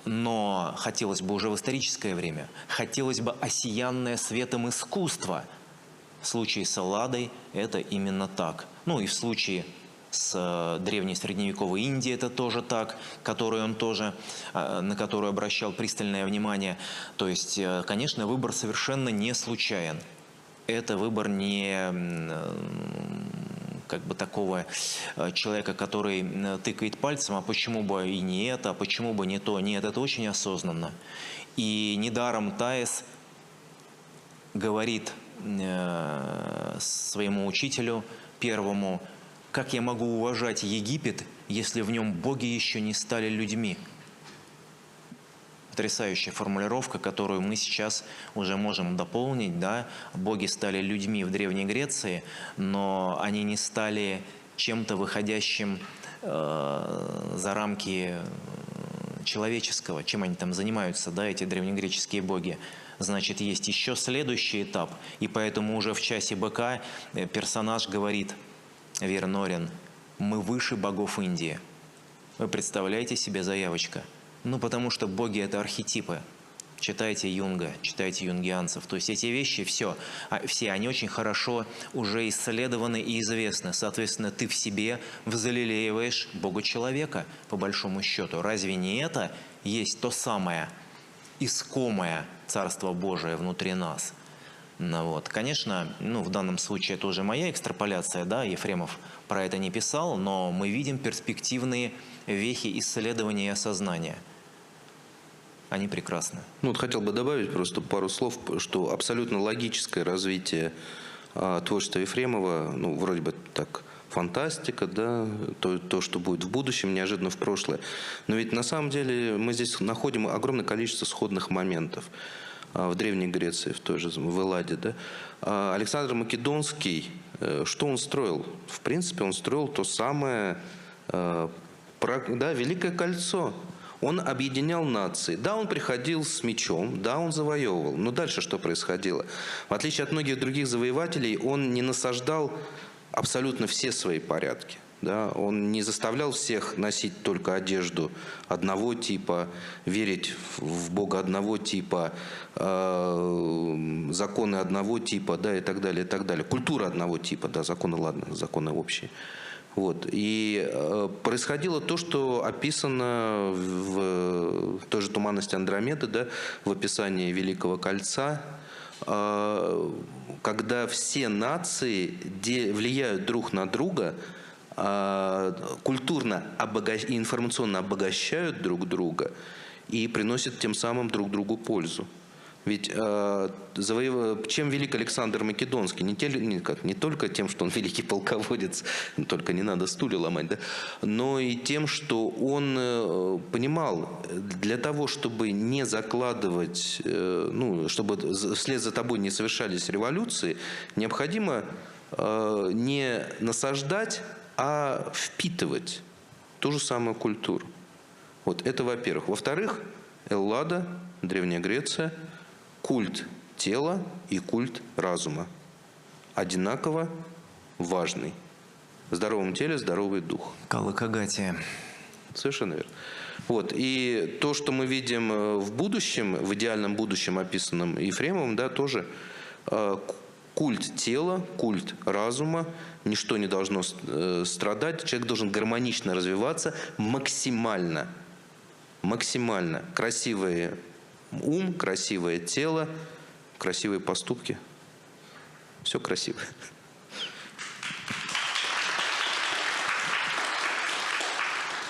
Но хотелось бы уже в историческое время, хотелось бы осиянное светом искусство. В случае с Элладой это именно так. Ну и в случае с древней средневековой Индией это тоже так, на которую обращал пристальное внимание. То есть, конечно, выбор совершенно не случайен. Это выбор не такого человека, который тыкает пальцем, а почему бы и не это, а почему бы не то. Нет, это очень осознанно. И недаром Таис говорит своему учителю первому: как я могу уважать Египет, если в нем боги еще не стали людьми? Потрясающая формулировка, которую мы сейчас уже можем дополнить. Да? Боги стали людьми в Древней Греции, но они не стали чем-то выходящим за рамки человеческого. Чем они там занимаются, да, эти древнегреческие боги? Значит, есть еще следующий этап. И поэтому уже в «Часе быка» персонаж говорит: Вернорин, мы выше богов Индии. Вы представляете себе заявочка? Потому что боги – это архетипы. Читайте Юнга, читайте юнгианцев. То есть эти вещи все они очень хорошо уже исследованы и известны. Соответственно, ты в себе взлелеиваешь Бога-человека, по большому счету. Разве не это есть то самое искомое Царство Божие внутри нас? Конечно, в данном случае это уже моя экстраполяция, да, Ефремов про это не писал, но мы видим перспективные вехи исследования и осознания. Они прекрасны. Хотел бы добавить просто пару слов, что абсолютно логическое развитие творчества Ефремова, вроде бы так, фантастика, да, то, что будет в будущем, неожиданно в прошлое. Но ведь на самом деле мы здесь находим огромное количество сходных моментов. В Древней Греции, в той же, в Элладе, да. Александр Македонский, что он строил? В принципе, он строил то самое, Великое кольцо. Он объединял нации. Да, он приходил с мечом, да, он завоевывал. Но дальше что происходило? В отличие от многих других завоевателей, он не насаждал абсолютно все свои порядки. Да? Он не заставлял всех носить только одежду одного типа, верить в Бога одного типа, законы одного типа, да, и так далее, и так далее. Культура одного типа, да, законы, ладно, законы общие. Вот. И происходило то, что описано в той же «Туманности Андромеды», да, в описании Великого Кольца, когда все нации влияют друг на друга, культурно и информационно обогащают друг друга и приносят тем самым друг другу пользу. Ведь чем велик Александр Македонский? Не только тем, что он великий полководец, только не надо стулья ломать, да? Но и тем, что он понимал, для того, чтобы не закладывать, чтобы вслед за тобой не совершались революции, необходимо не насаждать, а впитывать ту же самую культуру. Вот это во-первых. Во-вторых, Эллада, Древняя Греция, культ тела и культ разума. Одинаково важный. В здоровом теле здоровый дух. Калакагатия. Совершенно верно. Вот. И то, что мы видим в будущем, в идеальном будущем, описанном Ефремовым, да, тоже культ тела, культ разума, ничто не должно страдать, человек должен гармонично развиваться максимально. Максимально. Красивый ум, красивое тело, красивые поступки. Все красиво.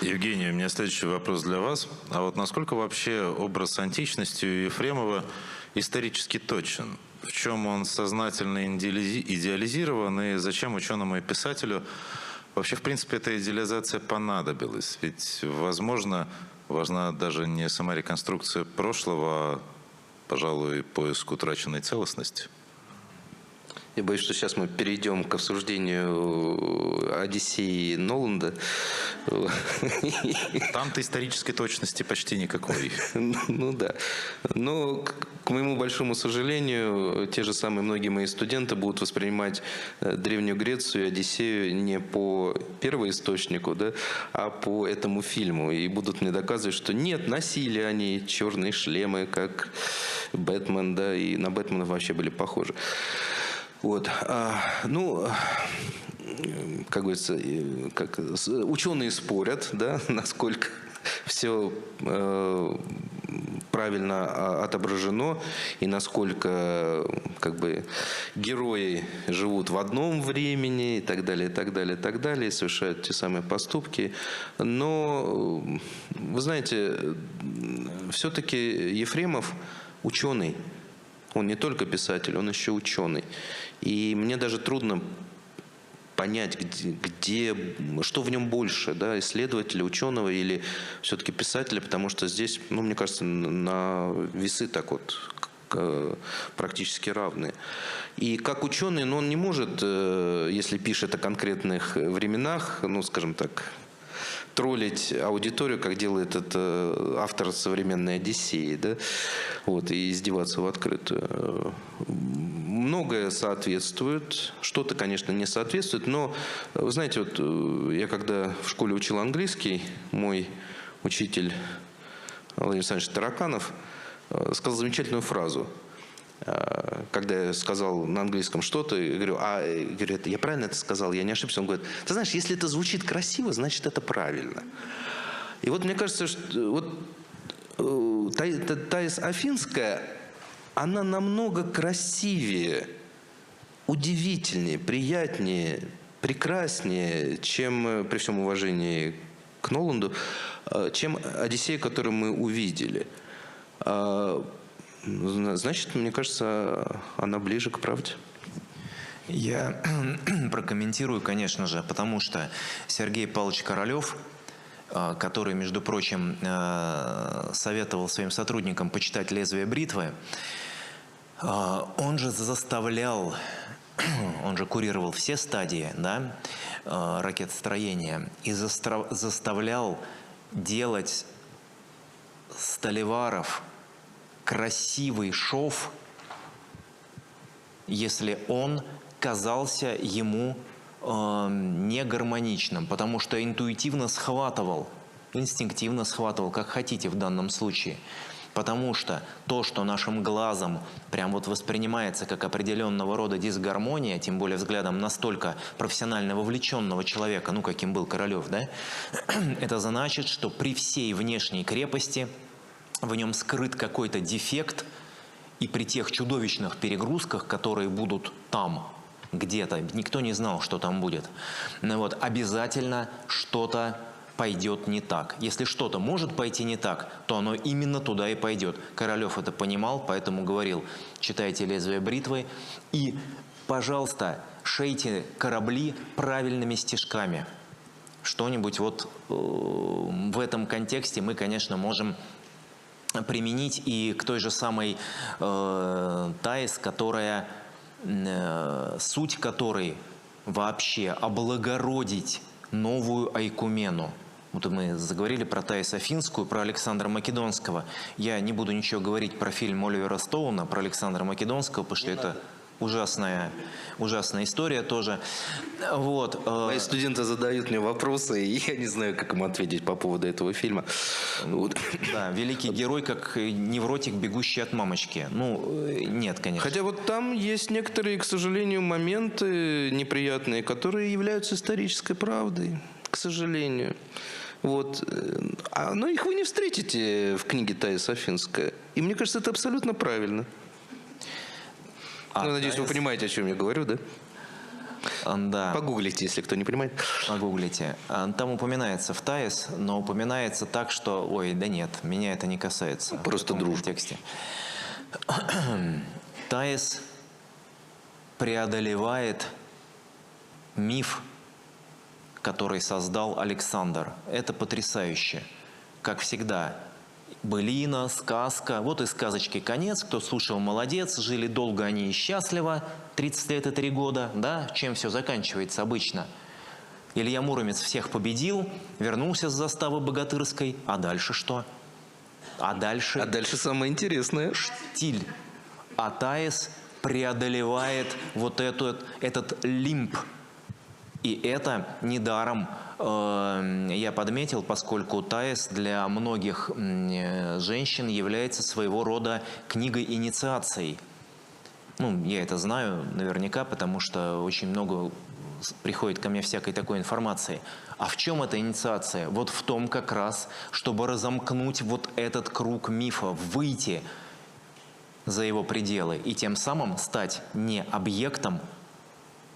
Евгений, у меня следующий вопрос для вас. А вот насколько вообще образ античности у Ефремова исторически точен? В чем он сознательно идеализирован и зачем ученому и писателю вообще, в принципе, эта идеализация понадобилась? Ведь, возможно, важна даже не сама реконструкция прошлого, а, пожалуй, поиск утраченной целостности. Я боюсь, что сейчас мы перейдем к обсуждению Одиссеи Ноланда. Там-то исторической точности почти никакой. Ну да. Но, к моему большому сожалению, те же самые многие мои студенты будут воспринимать Древнюю Грецию и Одиссею не по первоисточнику, да, а по этому фильму. И будут мне доказывать, что нет, носили они черные шлемы, как Бэтмен, да, и на Бэтмена вообще были похожи. Вот. Как говорится, ученые спорят, да, насколько все правильно отображено и насколько герои живут в одном времени и так далее, и так далее, и так далее, и совершают те самые поступки. Но, вы знаете, все-таки Ефремов ученый. Он не только писатель, он еще ученый. И мне даже трудно понять, что в нем больше, да, исследователя, ученого или все-таки писателя, потому что здесь, мне кажется, на весы так вот практически равные. И как ученый, он не может, если пишет о конкретных временах, скажем так, троллить аудиторию, как делает это автор современной «Одиссеи», да? Вот, и издеваться в открытую. Многое соответствует, что-то, конечно, не соответствует, но, вы знаете, вот я когда в школе учил английский, мой учитель Владимир Александрович Тараканов сказал замечательную фразу. Когда я сказал на английском что-то, я говорю, я правильно это сказал, я не ошибся. Он говорит, ты знаешь, если это звучит красиво, значит это правильно. И вот мне кажется, что Таис Афинская, она намного красивее, удивительнее, приятнее, прекраснее, чем, при всем уважении к Ноланду, чем Одиссея, которую мы увидели. Значит, мне кажется, она ближе к правде. Я прокомментирую, конечно же, потому что Сергей Павлович Королев, который, между прочим, советовал своим сотрудникам почитать «Лезвие бритвы», он же заставлял, он же курировал все стадии, да, ракетостроения и заставлял делать Столиваров красивый шов, если он казался ему негармоничным, потому что интуитивно схватывал, инстинктивно схватывал, как хотите в данном случае. Потому что то, что нашим глазом прям вот воспринимается как определенного рода дисгармония, тем более взглядом настолько профессионально вовлеченного человека, ну, каким был Королев, да, это значит, что при всей внешней крепости в нем скрыт какой-то дефект, и при тех чудовищных перегрузках, которые будут там, где-то, никто не знал, что там будет, но вот обязательно что-то пойдет не так. Если что-то может пойти не так, то оно именно туда и пойдет. Королев это понимал, поэтому говорил: читайте «Лезвие бритвы» и, пожалуйста, шейте корабли правильными стежками. Что-нибудь вот в этом контексте мы, конечно, можем применить и к той же самой Таис, которая, суть которой вообще облагородить новую Айкумену. Вот мы заговорили про Таис Афинскую, про Александра Македонского. Я не буду ничего говорить про фильм Оливера Стоуна про Александра Македонского, потому что это ужасная история тоже. Вот. Мои студенты задают мне вопросы, и я не знаю, как им ответить по поводу этого фильма. Да, великий герой, как невротик, бегущий от мамочки. Ну, нет, конечно. Хотя вот там есть некоторые, к сожалению, моменты неприятные, которые являются исторической правдой, к сожалению. Вот. Но их вы не встретите в книге Таис Афинская. И мне кажется, это абсолютно правильно. Ну, надеюсь, вы понимаете, о чем я говорю, да? Да. Погуглите, если кто не понимает. Погуглите. Там упоминается в Таис, но упоминается так, что, ой, да нет, меня это не касается. Просто дружба. Таис преодолевает миф, который создал Александр. Это потрясающе. Как всегда, былина, сказка. Вот и сказочки конец. Кто слушал, молодец. Жили долго они и счастливо. 30 лет и 3 года. Да? Чем все заканчивается обычно? Илья Муромец всех победил, вернулся с заставы богатырской. А дальше что? А дальше самое интересное. Штиль. А Таис преодолевает вот этот лимб. И это недаром я подметил, поскольку Таис для многих женщин является своего рода книгой инициацией. Ну, я это знаю наверняка, потому что очень много приходит ко мне всякой такой информации. А в чем эта инициация? Вот в том как раз, чтобы разомкнуть вот этот круг мифа, выйти за его пределы и тем самым стать не объектом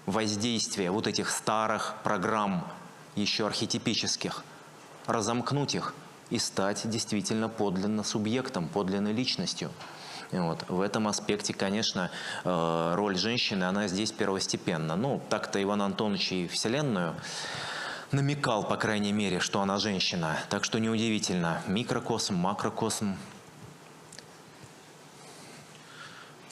воздействия вот этих старых программ, еще архетипических, разомкнуть их и стать действительно подлинно субъектом, подлинной личностью. И вот. В этом аспекте, конечно, роль женщины, она здесь первостепенна. Ну, так-то Иван Антонович и Вселенную намекал, по крайней мере, что она женщина. Так что неудивительно. Микрокосм, макрокосм.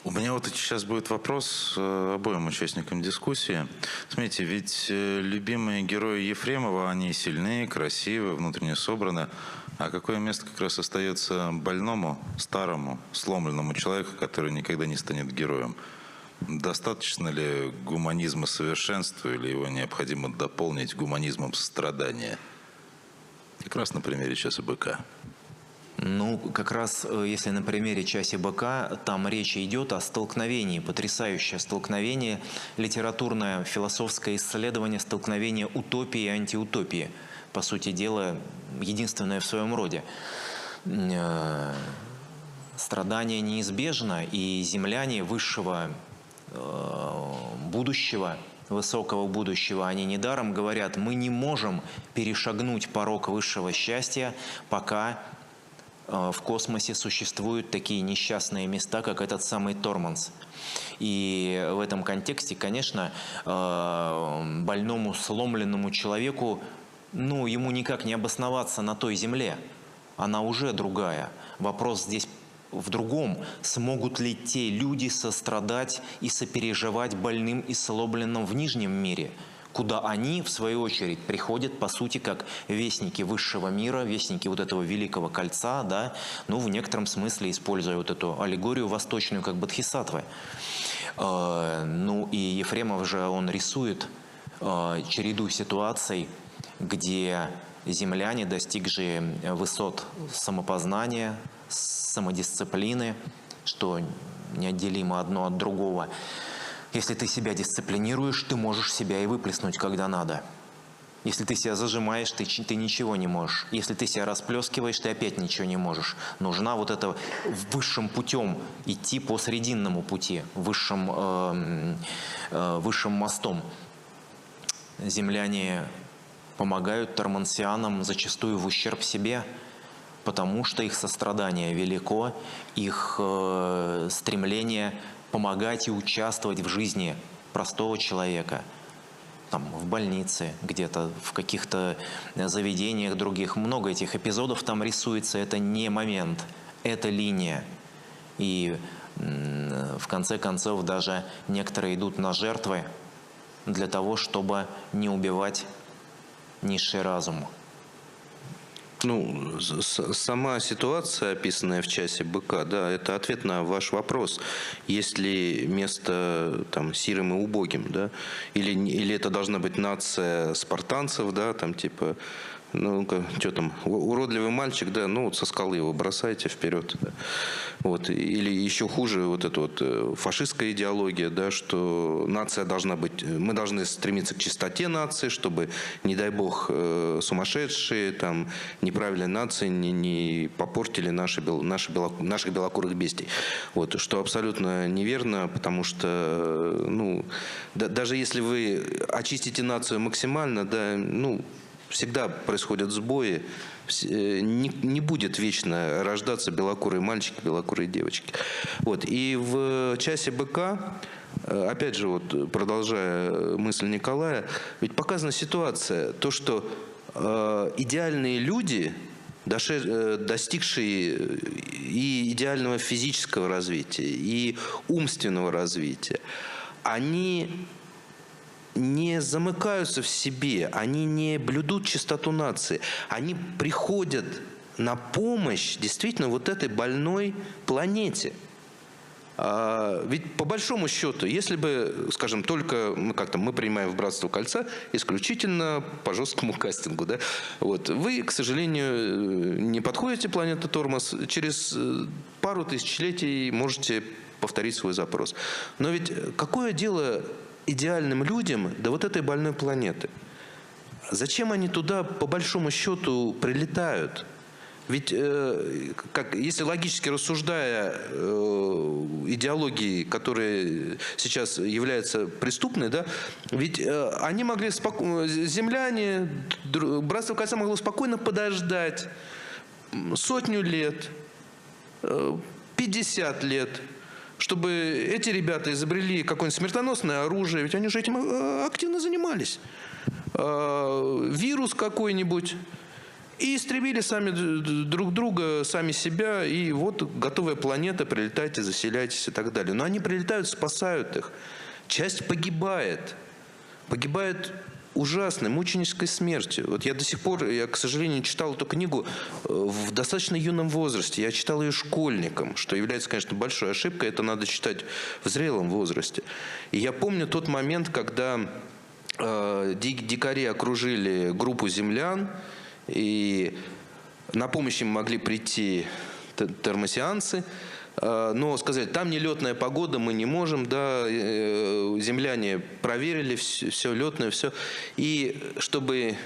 У меня вот сейчас будет вопрос обоим участникам дискуссии. Смотрите, ведь любимые герои Ефремова, они сильные, красивые, внутренне собраны. А какое место как раз остается больному, старому, сломленному человеку, который никогда не станет героем? Достаточно ли гуманизма совершенства или его необходимо дополнить гуманизмом сострадания? Как раз на примере «Часа быка». Ну, как раз, если на примере «Часе быка», там речь идет о столкновении, потрясающее столкновение, литературное, философское исследование столкновения утопии и антиутопии. По сути дела, единственное в своем роде. Страдание неизбежно, и земляне высшего будущего, высокого будущего, они недаром говорят: мы не можем перешагнуть порог высшего счастья, пока в космосе существуют такие несчастные места, как этот самый Торманс. И в этом контексте, конечно, больному, сломленному человеку, ну, ему никак не обосноваться на той земле. Она уже другая. Вопрос здесь в другом. Смогут ли те люди сострадать и сопереживать больным и сломленным в нижнем мире? куда они, в свою очередь, приходят, по сути, как вестники высшего мира, вестники вот этого великого кольца, да, ну, в некотором смысле используя вот эту аллегорию восточную, как бодхисаттвы. Ну, и Ефремов же, он рисует череду ситуаций, где земляне, достигшие высот самопознания, самодисциплины, что неотделимо одно от другого. Если ты себя дисциплинируешь, ты можешь себя и выплеснуть, когда надо. Если ты себя зажимаешь, ты ничего не можешь. Если ты себя расплескиваешь, ты опять ничего не можешь. Нужна вот это высшим путем идти по срединному пути, высшим мостом. Земляне помогают тормансианам зачастую в ущерб себе, потому что их сострадание велико, их стремление помогать и участвовать в жизни простого человека. Там, в больнице, где-то в каких-то заведениях других. Много этих эпизодов там рисуется. Это не момент, это линия. И в конце концов даже некоторые идут на жертвы для того, чтобы не убивать низший разум. Ну, сама ситуация, описанная в часе быка, да, это ответ на ваш вопрос. Есть ли место там сирым и убогим, да? Или это должна быть нация спартанцев, да, там типа, ну-ка, что там, уродливый мальчик, да, ну вот со скалы его бросайте вперед. Да. Вот. Или еще хуже вот эта вот фашистская идеология, да, что нация должна быть, мы должны стремиться к чистоте нации, чтобы, не дай бог, сумасшедшие, там, неправильные нации не попортили наших белокурых бестий. Вот. Что абсолютно неверно, потому что, ну, даже если вы очистите нацию максимально, да, ну, всегда происходят сбои, не будет вечно рождаться белокурые мальчики, белокурые девочки. Вот. И в часе быка, опять же, вот, продолжая мысль Николая, ведь показана ситуация, то, что идеальные люди, достигшие и идеального физического развития, и умственного развития, они не замыкаются в себе, они не блюдут чистоту нации, они приходят на помощь действительно вот этой больной планете. Ведь по большому счету, если бы, скажем, только мы принимаем в Братство Кольца исключительно по жесткому кастингу, да, вот, вы, к сожалению, не подходите планете Тормоз, через пару тысячелетий можете повторить свой запрос. Но ведь какое дело идеальным людям до вот этой больной планеты? Зачем они туда, по большому счету, прилетают? Ведь, если логически рассуждая, идеологии, которые сейчас являются преступной, да, ведь они могли земляне, Братство Кольца могло спокойно подождать 100 лет, 50 лет, чтобы эти ребята изобрели какое-нибудь смертоносное оружие, ведь они же этим активно занимались. Вирус какой-нибудь, и истребили сами друг друга, сами себя, и вот готовая планета, прилетайте, заселяйтесь и так далее. Но они прилетают, спасают их. Часть погибает. Погибает ужасной, мученической смертью. Вот я до сих пор, к сожалению, читал эту книгу в достаточно юном возрасте. Я читал ее школьником, что является, конечно, большой ошибкой. Это надо читать в зрелом возрасте. И я помню тот момент, когда дикари окружили группу землян, и на помощь им могли прийти тормосианцы, но сказать, там нелетная погода, мы не можем, да, земляне проверили все летное, все. И чтобы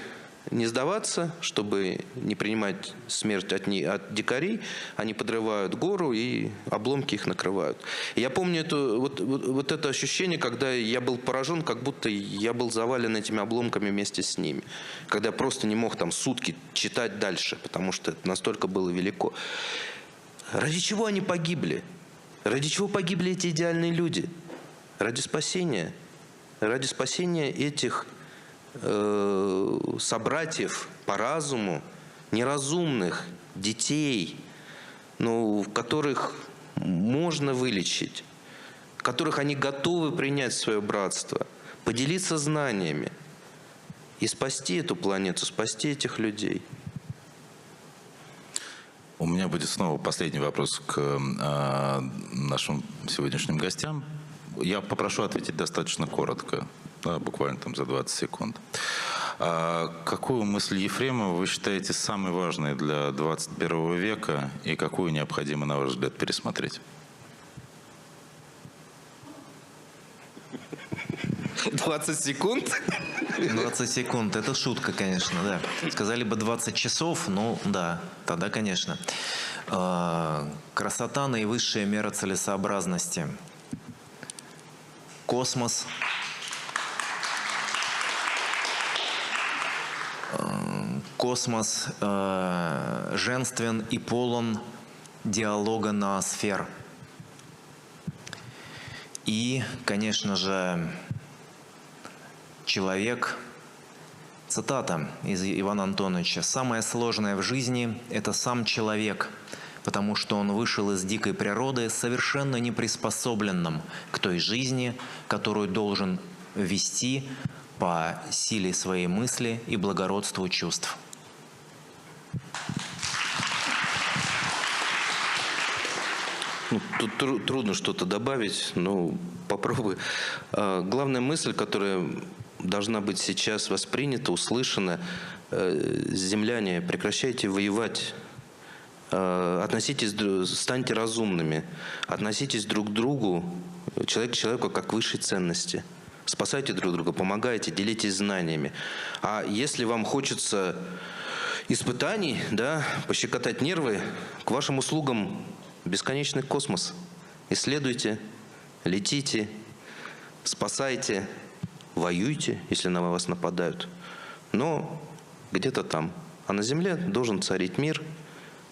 не сдаваться, чтобы не принимать смерть от дикарей, они подрывают гору и обломки их накрывают. И я помню вот это ощущение, когда я был поражен, как будто я был завален этими обломками вместе с ними. Когда я просто не мог там сутки читать дальше, потому что это настолько было велико. Ради чего они погибли? Ради чего погибли эти идеальные люди? Ради спасения. Ради спасения этих собратьев по разуму, неразумных детей, которых можно вылечить, которых они готовы принять в свое братство, поделиться знаниями. и спасти эту планету, спасти этих людей. У меня будет снова последний вопрос к нашим сегодняшним гостям. Я попрошу ответить достаточно коротко, да, буквально там за 20 секунд. Какую мысль Ефремова вы считаете самой важной для 21 века и какую необходимо, на ваш взгляд, пересмотреть? 20 секунд? 20 секунд – это шутка, конечно, да. Сказали бы 20 часов, ну да, тогда, конечно. Красота – наивысшая мера целесообразности. Космос. Космос женствен и полон диалога ноосфер. И, конечно же, человек, цитата из Ивана Антоновича: «Самое сложное в жизни – это сам человек, потому что он вышел из дикой природы совершенно не приспособленным к той жизни, которую должен вести по силе своей мысли и благородству чувств». Ну, тут трудно что-то добавить, но попробую. Главная мысль, которая должна быть сейчас воспринята, услышана: земляне, прекращайте воевать. Относитесь, станьте разумными, относитесь друг к другу, человек к человеку, как к высшей ценности. Спасайте друг друга, помогайте, делитесь знаниями. А если вам хочется испытаний, да, пощекотать нервы, к вашим услугам бесконечный космос. Исследуйте, летите, спасайте, воюйте, если на вас нападают. Но где-то там. А на Земле должен царить мир.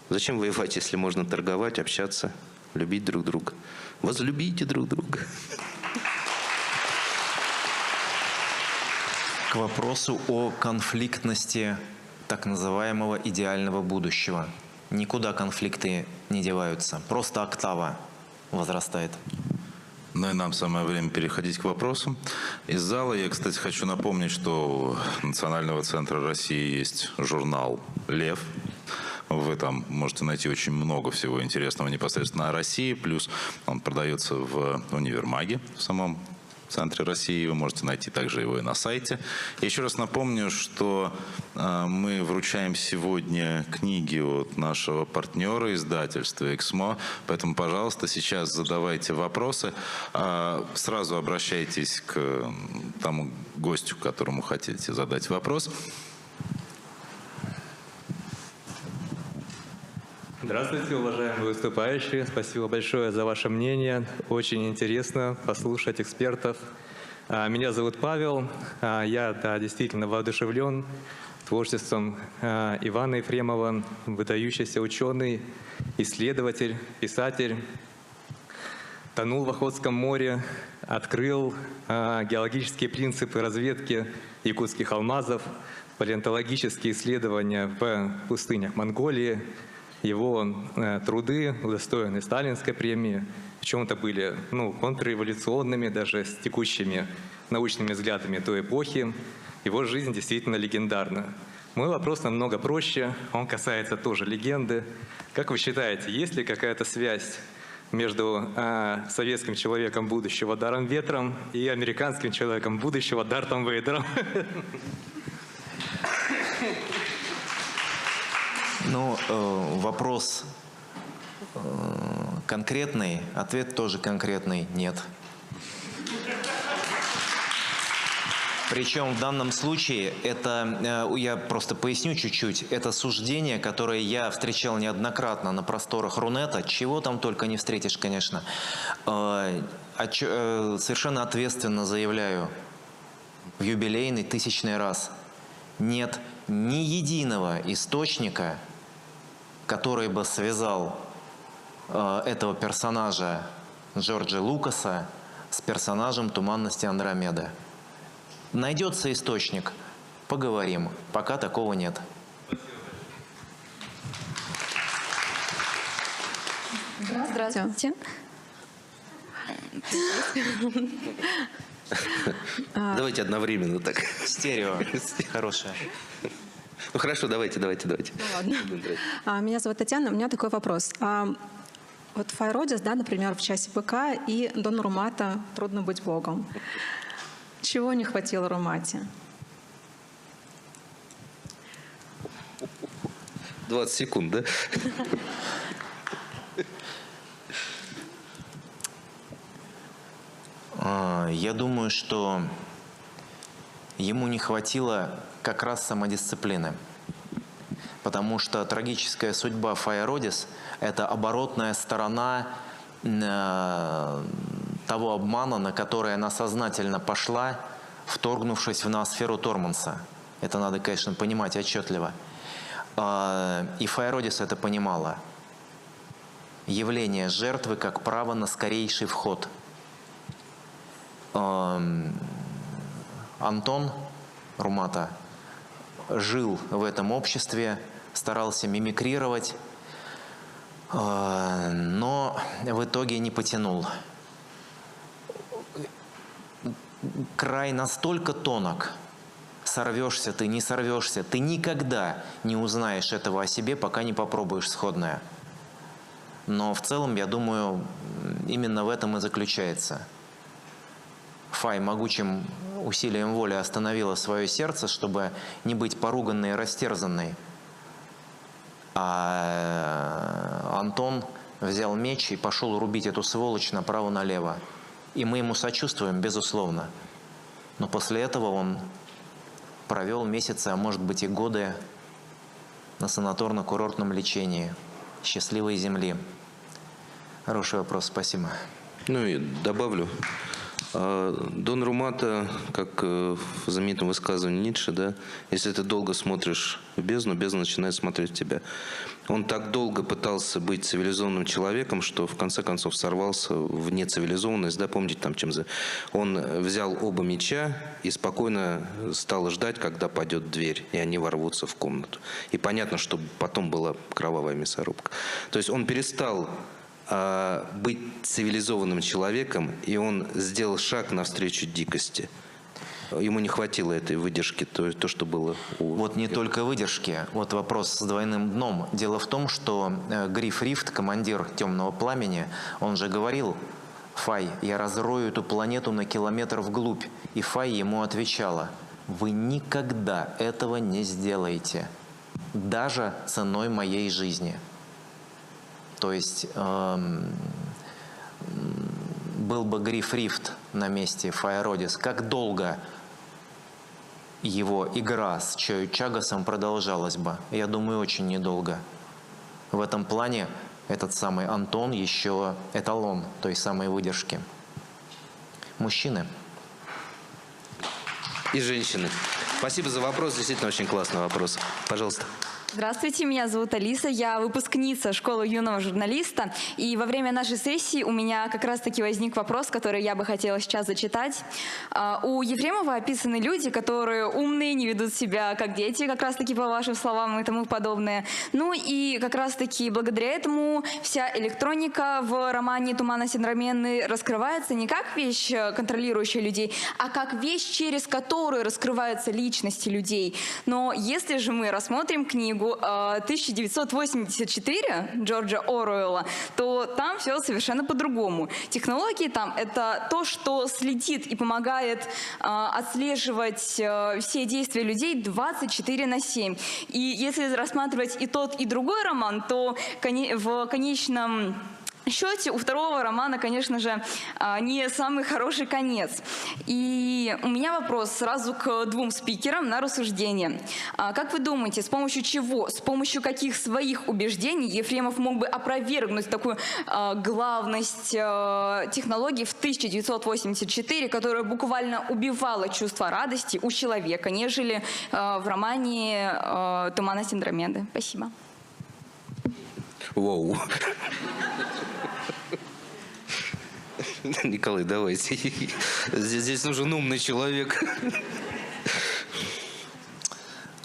Зачем воевать, если можно торговать, общаться, любить друг друга? Возлюбите друг друга. К вопросу о конфликтности так называемого идеального будущего. Никуда конфликты не деваются. Просто октава возрастает. Ну и нам самое время переходить к вопросам. Из зала я, кстати, хочу напомнить, что у Национального центра России есть журнал «Лев». Вы там можете найти очень много всего интересного непосредственно о России. Плюс он продается в универмаге в самом центре России. Вы можете найти также его и на сайте. Еще раз напомню, что мы вручаем сегодня книги от нашего партнера издательства «Эксмо». Поэтому, пожалуйста, сейчас задавайте вопросы. Сразу обращайтесь к тому гостю, которому хотите задать вопрос. Здравствуйте, уважаемые выступающие. Спасибо большое за ваше мнение. Очень интересно послушать экспертов. Меня зовут Павел. Я, да, действительно воодушевлен творчеством Ивана Ефремова, выдающийся ученый, исследователь, писатель. Тонул в Охотском море, открыл геологические принципы разведки якутских алмазов, палеонтологические исследования в пустынях Монголии. Его труды удостоены Сталинской премии, в чем-то были контрреволюционными, даже с текущими научными взглядами той эпохи. Его жизнь действительно легендарна. Мой вопрос намного проще, он касается тоже легенды. Как вы считаете, есть ли какая-то связь между советским человеком будущего Даром Ветром и американским человеком будущего Дартом Вейдером? Ну, вопрос конкретный, ответ тоже конкретный – нет. Причем в данном случае это, я просто поясню чуть-чуть, это суждение, которое я встречал неоднократно на просторах Рунета, чего там только не встретишь, конечно. Совершенно ответственно заявляю в юбилейный 1000-й раз: нет ни единого источника, который бы связал этого персонажа Джорджа Лукаса с персонажем «Туманности Андромеды». Найдется источник, поговорим. Пока такого нет. Здравствуйте. Давайте одновременно так. Стерео. Хорошее. Ну хорошо, давайте. Ну, ладно. Меня зовут Татьяна. У меня такой вопрос. Вот Файродис, да, например, в «Часе быка» и Дон Румата «Трудно быть Богом». Чего не хватило Румате? 20 секунд, да? Я думаю, что ему не хватило как раз самодисциплины. Потому что трагическая судьба Файродис – это оборотная сторона того обмана, на который она сознательно пошла, вторгнувшись в ноосферу Торманса. Это надо, конечно, понимать отчетливо. И Файродис это понимала. Явление жертвы как право на скорейший вход. Антон Румата жил в этом обществе, старался мимикрировать, но в итоге не потянул. Край настолько тонок, сорвешься ты, не сорвешься, ты никогда не узнаешь этого о себе, пока не попробуешь сходное. Но в целом, я думаю, именно в этом и заключается. Фай могучим усилием воли остановила свое сердце, чтобы не быть поруганной и растерзанной. А Антон взял меч и пошел рубить эту сволочь направо-налево. И мы ему сочувствуем, безусловно. Но после этого он провел месяцы, а может быть и годы на санаторно-курортном лечении счастливой земли. Хороший вопрос, спасибо. Ну и добавлю. Дон Румата, как в знаменитом высказывании Ницше, да, если ты долго смотришь в бездну, бездна начинает смотреть в тебя. Он так долго пытался быть цивилизованным человеком, что в конце концов сорвался в нецивилизованность, да, помните там чем за... Он взял оба меча и спокойно стал ждать, когда падет дверь, и они ворвутся в комнату. И понятно, что потом была кровавая мясорубка. То есть он перестал быть цивилизованным человеком, и он сделал шаг навстречу дикости. Ему не хватило этой выдержки, то что было у... Вот не только выдержки, вот вопрос с двойным дном. Дело в том, что Гриф Рифт, командир Темного Пламени, он же говорил: «Фай, я разрою эту планету на километр вглубь». И Фай ему отвечала: «Вы никогда этого не сделаете, даже ценой моей жизни». То есть был бы Гриф Рифт на месте Файродис, как долго его игра с Чои Чагасом продолжалась бы? Я думаю, очень недолго. В этом плане этот самый Антон еще эталон той самой выдержки. Мужчины. И женщины. Спасибо за вопрос, действительно очень классный вопрос. Пожалуйста. Здравствуйте, меня зовут Алиса, я выпускница школы юного журналиста. И во время нашей сессии у меня как раз-таки возник вопрос, который я бы хотела сейчас зачитать. У Ефремова описаны люди, которые умные, не ведут себя как дети, как раз-таки по вашим словам и тому подобное. Ну и как раз-таки благодаря этому вся электроника в романе «Туман Синдромены» раскрывается не как вещь, контролирующая людей, а как вещь, через которую раскрываются личности людей. Но если же мы рассмотрим книгу 1984 Джорджа Оруэлла, то там все совершенно по-другому. Технологии там — это то, что следит и помогает отслеживать все действия людей 24/7. И если рассматривать и тот, и другой роман, то в конечном счете у второго романа, конечно же, не самый хороший конец. И у меня вопрос сразу к двум спикерам на рассуждение. Как вы думаете, с помощью чего, с помощью каких своих убеждений Ефремов мог бы опровергнуть такую главность технологий в 1984, которая буквально убивала чувство радости у человека, нежели в романе «Туман Синдромены»? Спасибо. Воу. Николай, давайте. Здесь нужен умный человек.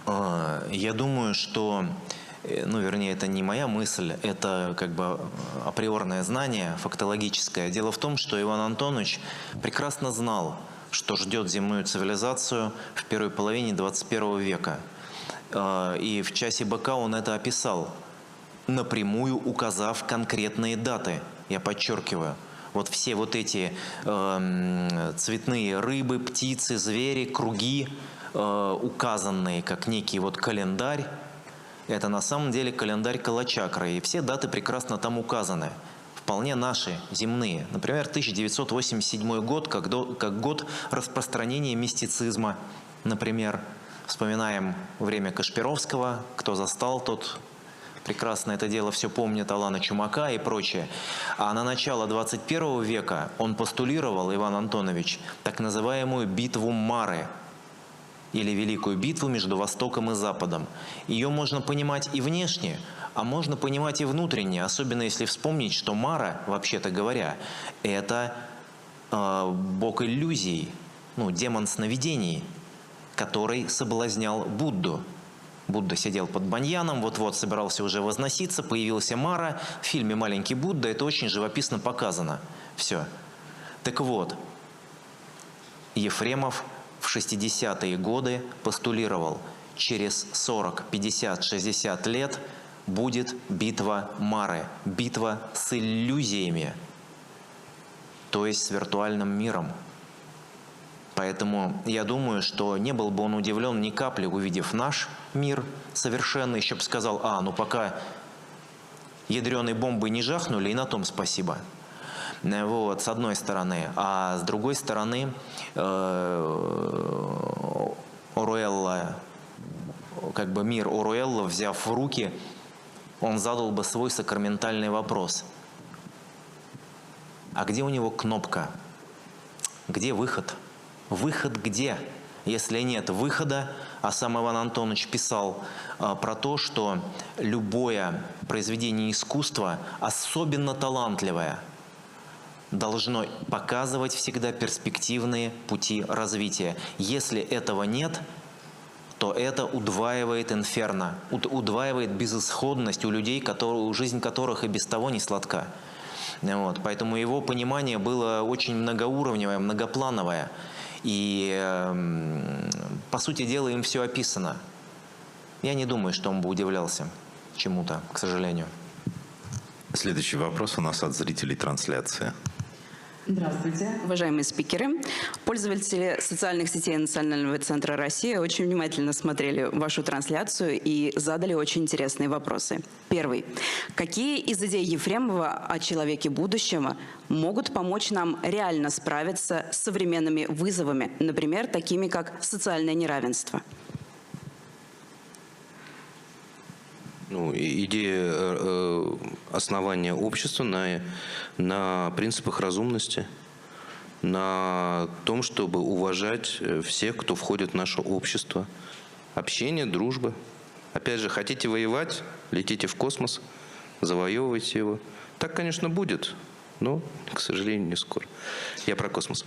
Я думаю, что, ну, вернее, это не моя мысль, это как бы априорное знание, фактологическое. Дело в том, что Иван Антонович прекрасно знал, что ждет земную цивилизацию в первой половине 21 века. И в «Часе быка» он это описал, напрямую указав конкретные даты. Я подчеркиваю. Вот все вот эти цветные рыбы, птицы, звери, круги, указанные как некий вот календарь, это на самом деле календарь Калачакры. И все даты прекрасно там указаны. Вполне наши, земные. Например, 1987 год, как год распространения мистицизма. Например, вспоминаем время Кашпировского, кто застал, тот прекрасно это дело все помнит, Алана Чумака и прочее. А на начало 21 века он постулировал, Иван Антонович, так называемую битву Мары, или Великую битву между Востоком и Западом. Ее можно понимать и внешне, а можно понимать и внутренне, особенно если вспомнить, что Мара, вообще-то говоря, это бог иллюзий, демон сновидений, который соблазнял Будду. Будда сидел под баньяном, вот-вот собирался уже возноситься, появился Мара. В фильме «Маленький Будда» это очень живописно показано. Все. Так вот, Ефремов в 60-е годы постулировал, через 40, 50, 60 лет будет битва Мары, битва с иллюзиями, то есть с виртуальным миром. Поэтому я думаю, что не был бы он удивлен ни капли, увидев наш мир совершенный, еще бы сказал, пока ядреные бомбы не жахнули, и на том спасибо. Вот, с одной стороны. А с другой стороны, Оруэлла, мир Оруэлла, взяв в руки, он задал бы свой сакраментальный вопрос. А где у него кнопка? Где выход? Выход где? Если нет выхода, а сам Иван Антонович писал про то, что любое произведение искусства, особенно талантливое, должно показывать всегда перспективные пути развития. Если этого нет, то это удваивает инферно, удваивает безысходность у людей, жизнь которых и без того не сладка. Вот. Поэтому его понимание было очень многоуровневое, многоплановое. И, по сути дела, им все описано. Я не думаю, что он бы удивлялся чему-то, к сожалению. Следующий вопрос у нас от зрителей трансляции. Здравствуйте, уважаемые спикеры. Пользователи социальных сетей Национального центра России очень внимательно смотрели вашу трансляцию и задали очень интересные вопросы. Первый. Какие из идей Ефремова о человеке будущего могут помочь нам реально справиться с современными вызовами, например, такими как социальное неравенство? Идея основания общества на принципах разумности, на том, чтобы уважать всех, кто входит в наше общество. Общение, дружба. Опять же, хотите воевать, летите в космос, завоевывайте его. Так, конечно, будет, но, к сожалению, не скоро. Я про космос.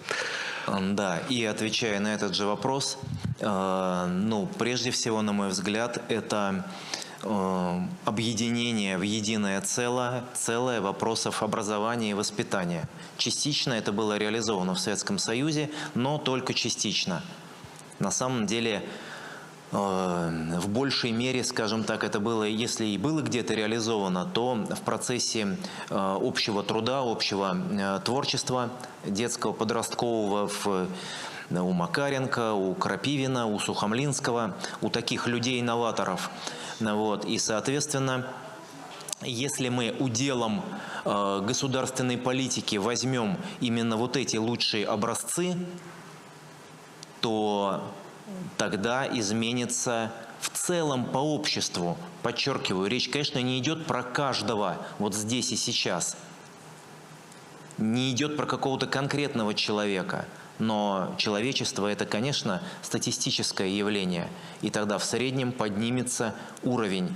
Да, и отвечая на этот же вопрос, прежде всего, на мой взгляд, это объединение в единое целое вопросов образования и воспитания. Частично это было реализовано в Советском Союзе, но только частично. На самом деле, в большей мере, скажем так, это было, если и было где-то реализовано, то в процессе общего труда, общего творчества детского, подросткового у Макаренко, у Крапивина, у Сухомлинского, у таких людей-новаторов. Вот. И, соответственно, если мы уделом государственной политики возьмем именно вот эти лучшие образцы, то тогда изменится в целом по обществу. Подчеркиваю, речь, конечно, не идет про каждого вот здесь и сейчас. Не идет про какого-то конкретного человека. Но человечество – это, конечно, статистическое явление. И тогда в среднем поднимется уровень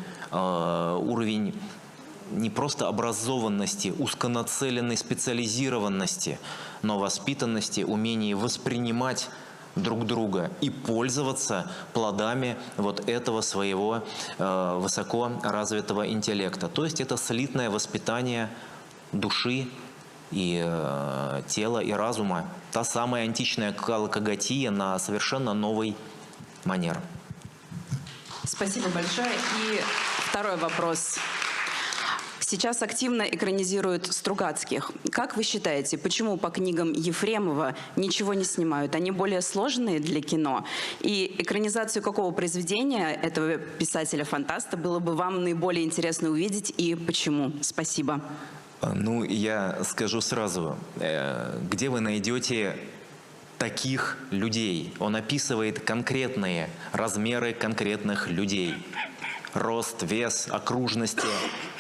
не просто образованности, узконацеленной специализированности, но воспитанности, умении воспринимать друг друга и пользоваться плодами вот этого своего высоко развитого интеллекта. То есть это слитное воспитание души и тела, и разума. Та самая античная Калкагатия на совершенно новый манер. Спасибо большое. И второй вопрос. Сейчас активно экранизируют Стругацких. Как вы считаете, почему по книгам Ефремова ничего не снимают? Они более сложные для кино. И экранизацию какого произведения этого писателя-фантаста было бы вам наиболее интересно увидеть и почему? Спасибо. Ну, я скажу сразу, где вы найдете таких людей? Он описывает конкретные размеры конкретных людей. Рост, вес, окружности.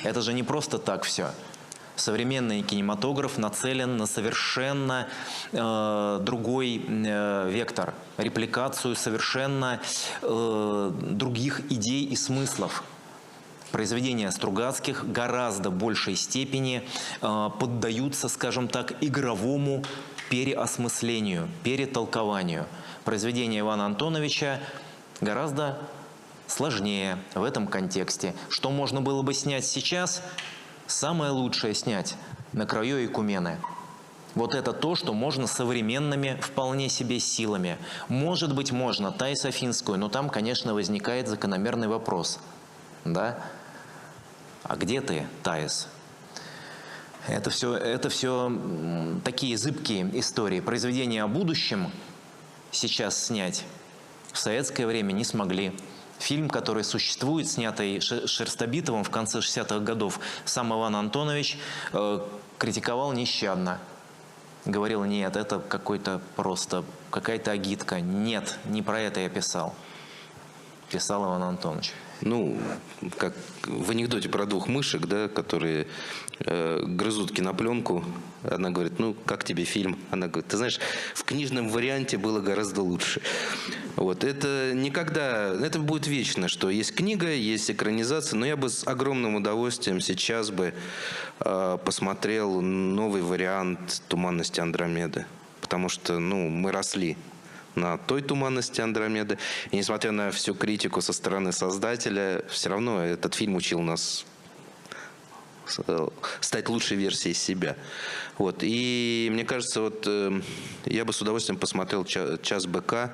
Это же не просто так все. Современный кинематограф нацелен на совершенно другой вектор. Репликацию совершенно других идей и смыслов. Произведения Стругацких гораздо большей степени поддаются, скажем так, игровому переосмыслению, перетолкованию. Произведения Ивана Антоновича гораздо сложнее в этом контексте. Что можно было бы снять сейчас? Самое лучшее снять на краю Экумены. Вот это то, что можно современными вполне себе силами. Может быть, можно Таис Афинскую, но там, конечно, возникает закономерный вопрос. Да? А где ты, Таис? Это все такие зыбкие истории. Произведения о будущем сейчас снять в советское время не смогли. Фильм, который существует, снятый Шерстобитовым в конце 60-х годов, сам Иван Антонович критиковал нещадно. Говорил, нет, это какая-то агитка. Нет, не про это я писал. Писал Иван Антонович. Ну, как в анекдоте про двух мышек, да, которые грызут кинопленку. Она говорит, ну, как тебе фильм? Она говорит, ты знаешь, в книжном варианте было гораздо лучше. Вот, это никогда, это будет вечно, что есть книга, есть экранизация, но я бы с огромным удовольствием сейчас бы посмотрел новый вариант «Туманности Андромеды». Потому что, ну, мы росли на той «Туманности Андромеды». И несмотря на всю критику со стороны создателя, все равно этот фильм учил нас стать лучшей версией себя. Вот. И мне кажется, вот, я бы с удовольствием посмотрел «Час быка»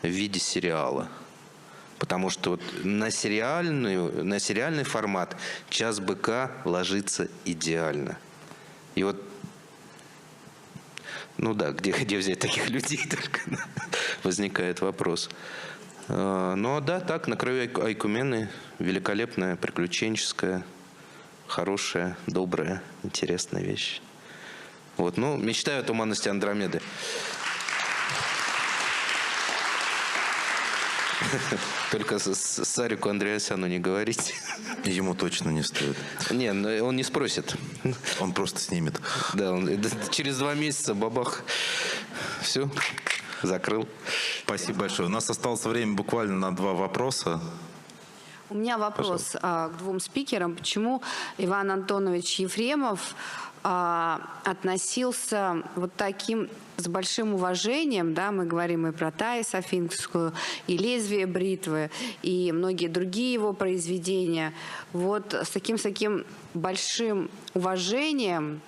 в виде сериала. Потому что вот на сериальный формат «Час быка» ложится идеально. И вот, ну да, где взять таких людей, только возникает вопрос. Ну да, так, на краю Айкумены великолепная, приключенческая, хорошая, добрая, интересная вещь. Вот, ну, мечтаю о «Туманности Андромеды». Только Сарику Андреасяну не говорите. Ему точно не стоит. Не, он не спросит. Он просто снимет. Да, через 2 месяца бабах. Все, закрыл. Спасибо большое. У нас осталось время буквально на 2 вопроса. У меня вопрос к 2 спикерам. Почему Иван Антонович Ефремов относился вот таким с большим уважением, да, мы говорим и про Таис Афинскую, и «Лезвие бритвы», и многие другие его произведения, вот с таким большим уважением,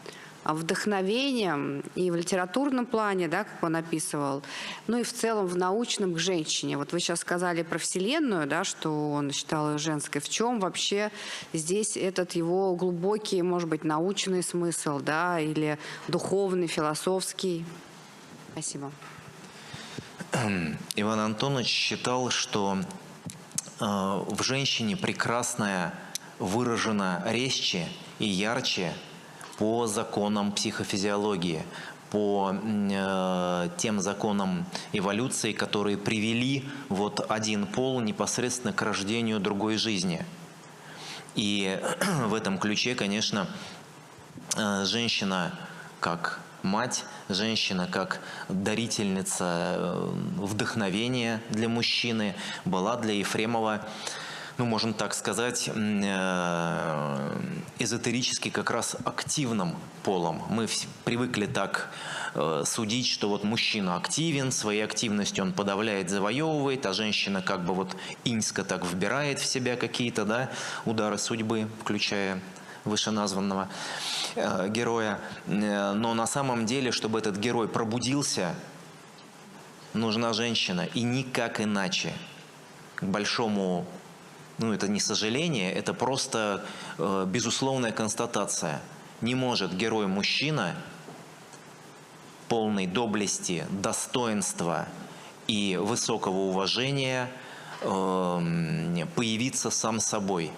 вдохновением и в литературном плане, да, как он описывал, ну и в целом в научном к женщине. Вот вы сейчас сказали про Вселенную, да, что он считал ее женской. В чем вообще здесь этот его глубокий, может быть, научный смысл, да, или духовный, философский? Спасибо. Иван Антонович считал, что в женщине прекрасное выражено резче и ярче по законам психофизиологии, по тем законам эволюции, которые привели вот один пол непосредственно к рождению другой жизни. И в этом ключе, конечно, женщина как мать, женщина как дарительница вдохновения для мужчины была для Ефремова, ну, можно так сказать, эзотерически как раз активным полом. Мы привыкли так судить, что вот мужчина активен, своей активностью он подавляет, завоевывает, а женщина как бы вот иньско так вбирает в себя какие-то, да, удары судьбы, включая вышеназванного. героя. Но на самом деле, чтобы этот герой пробудился, нужна женщина. И никак иначе. К большому, это не сожаление, это просто безусловная констатация. Не может герой-мужчина полной доблести, достоинства и высокого уважения появиться сам собой.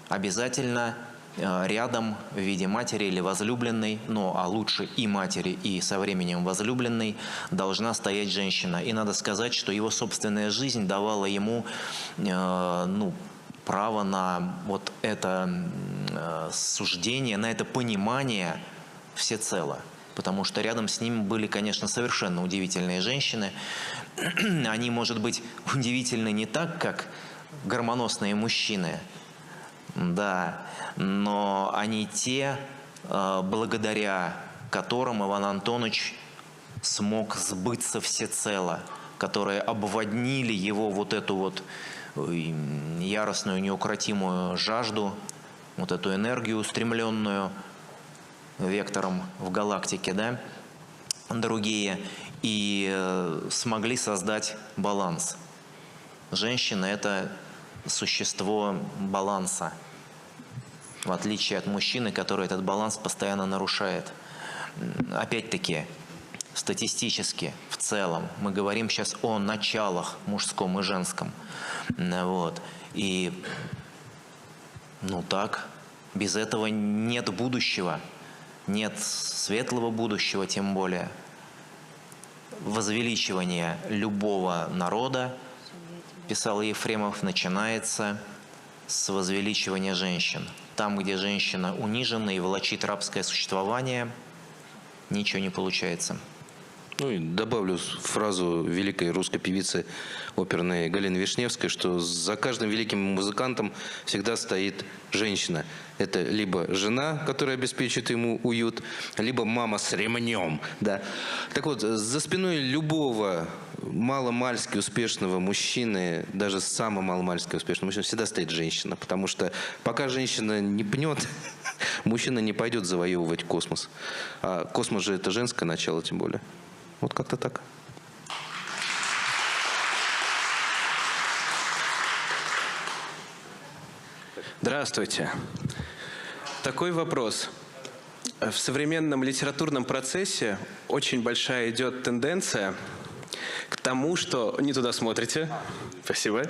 Обязательно рядом в виде матери или возлюбленной, а лучше и матери, и со временем возлюбленной, должна стоять женщина. И надо сказать, что его собственная жизнь давала ему право на вот это суждение, на это понимание всецело. Потому что рядом с ним были, конечно, совершенно удивительные женщины. Они, может быть, удивительны не так, как гормоносные мужчины, да, но они те, благодаря которым Иван Антонович смог сбыться всецело, которые обводнили его вот эту вот яростную, неукротимую жажду, вот эту энергию устремленную вектором в галактике, да, другие, и смогли создать баланс. Женщина – это существо баланса, в отличие от мужчины, который этот баланс постоянно нарушает. Опять-таки, статистически, в целом, мы говорим сейчас о началах мужском и женском. Вот. И, так, без этого нет будущего. Нет светлого будущего, тем более. Возвеличивание любого народа, писал Ефремов, начинается с возвеличивания женщин. Там, где женщина унижена и влачит рабское существование, ничего не получается. И добавлю фразу великой русской певицы оперной Галины Вишневской, что за каждым великим музыкантом всегда стоит женщина. Это либо жена, которая обеспечит ему уют, либо мама с ремнем. Да. Так вот, за спиной любого маломальски успешного мужчины, даже самого маломальски успешного мужчины, всегда стоит женщина. Потому что пока женщина не пнет, мужчина не пойдет завоевывать космос. А космос же это женское начало, тем более. Вот как-то так. Здравствуйте. Такой вопрос. В современном литературном процессе очень большая идет тенденция к тому, что... Не туда смотрите. Спасибо.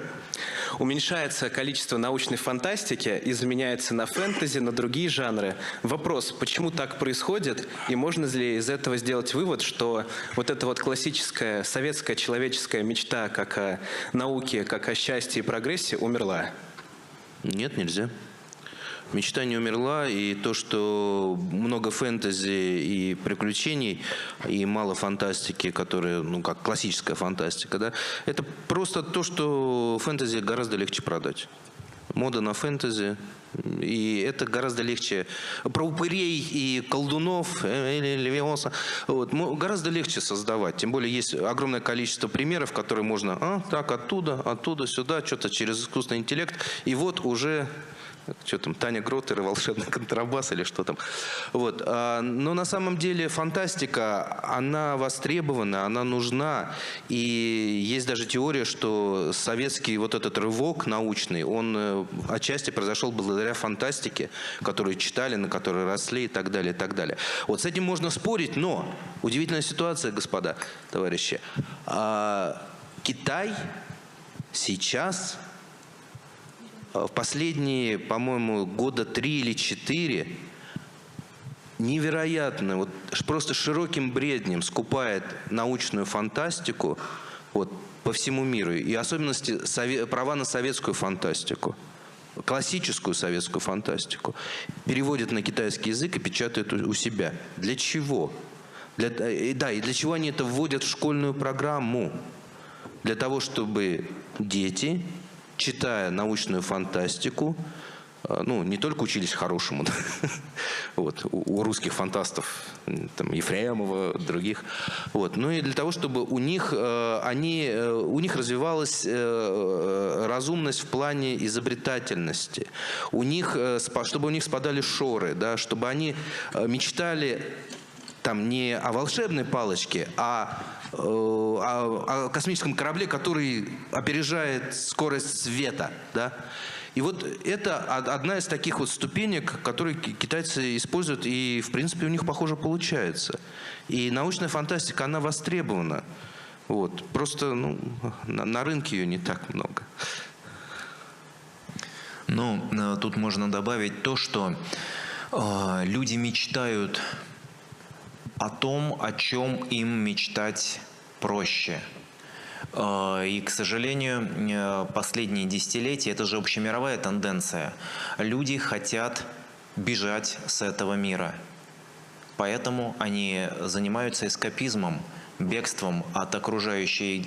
Уменьшается количество научной фантастики и заменяется на фэнтези, на другие жанры. Вопрос, почему так происходит, и можно ли из этого сделать вывод, что вот эта вот классическая советская человеческая мечта как о науке, как о счастье и прогрессе умерла? Нет, нельзя. Мечта не умерла, и то, что много фэнтези и приключений, и мало фантастики, которая, как классическая фантастика, да, это просто то, что фэнтези гораздо легче продать. Мода на фэнтези, и это гораздо легче. Про упырей и колдунов, или левиоса, гораздо легче создавать. Тем более есть огромное количество примеров, которые можно, оттуда, сюда, что-то через искусственный интеллект, и вот уже... Что там, Таня Гроттер и волшебный контрабас или что там. Но на самом деле фантастика, она востребована, она нужна. И есть даже теория, что советский вот этот рывок научный, он отчасти произошел благодаря фантастике, которую читали, на которой росли и так далее, и так далее. Вот с этим можно спорить, но удивительная ситуация, господа, товарищи. Китай сейчас... В последние, по-моему, года 3 или 4 невероятно, просто широким бреднем скупает научную фантастику по всему миру. И особенности права на советскую фантастику, классическую советскую фантастику. Переводят на китайский язык и печатают у себя. Для чего? И для чего они это вводят в школьную программу? Для того, чтобы дети... читая научную фантастику, не только учились хорошему, вот, у русских фантастов, там, Ефремова, других. Вот. Ну и для того, чтобы у них развивалась разумность в плане изобретательности, чтобы у них спадали шоры, да, чтобы они мечтали там не о волшебной палочке, а о космическом корабле, который опережает скорость света. Да? И вот это одна из таких вот ступенек, которые китайцы используют, и, в принципе, у них, похоже, получается. И научная фантастика, она востребована. Вот. Просто на рынке ее не так много. Ну, тут можно добавить то, что люди мечтают о том, о чем им мечтать проще. И, к сожалению, последние десятилетия, это же общемировая тенденция, люди хотят бежать с этого мира. Поэтому они занимаются эскапизмом, бегством от окружающей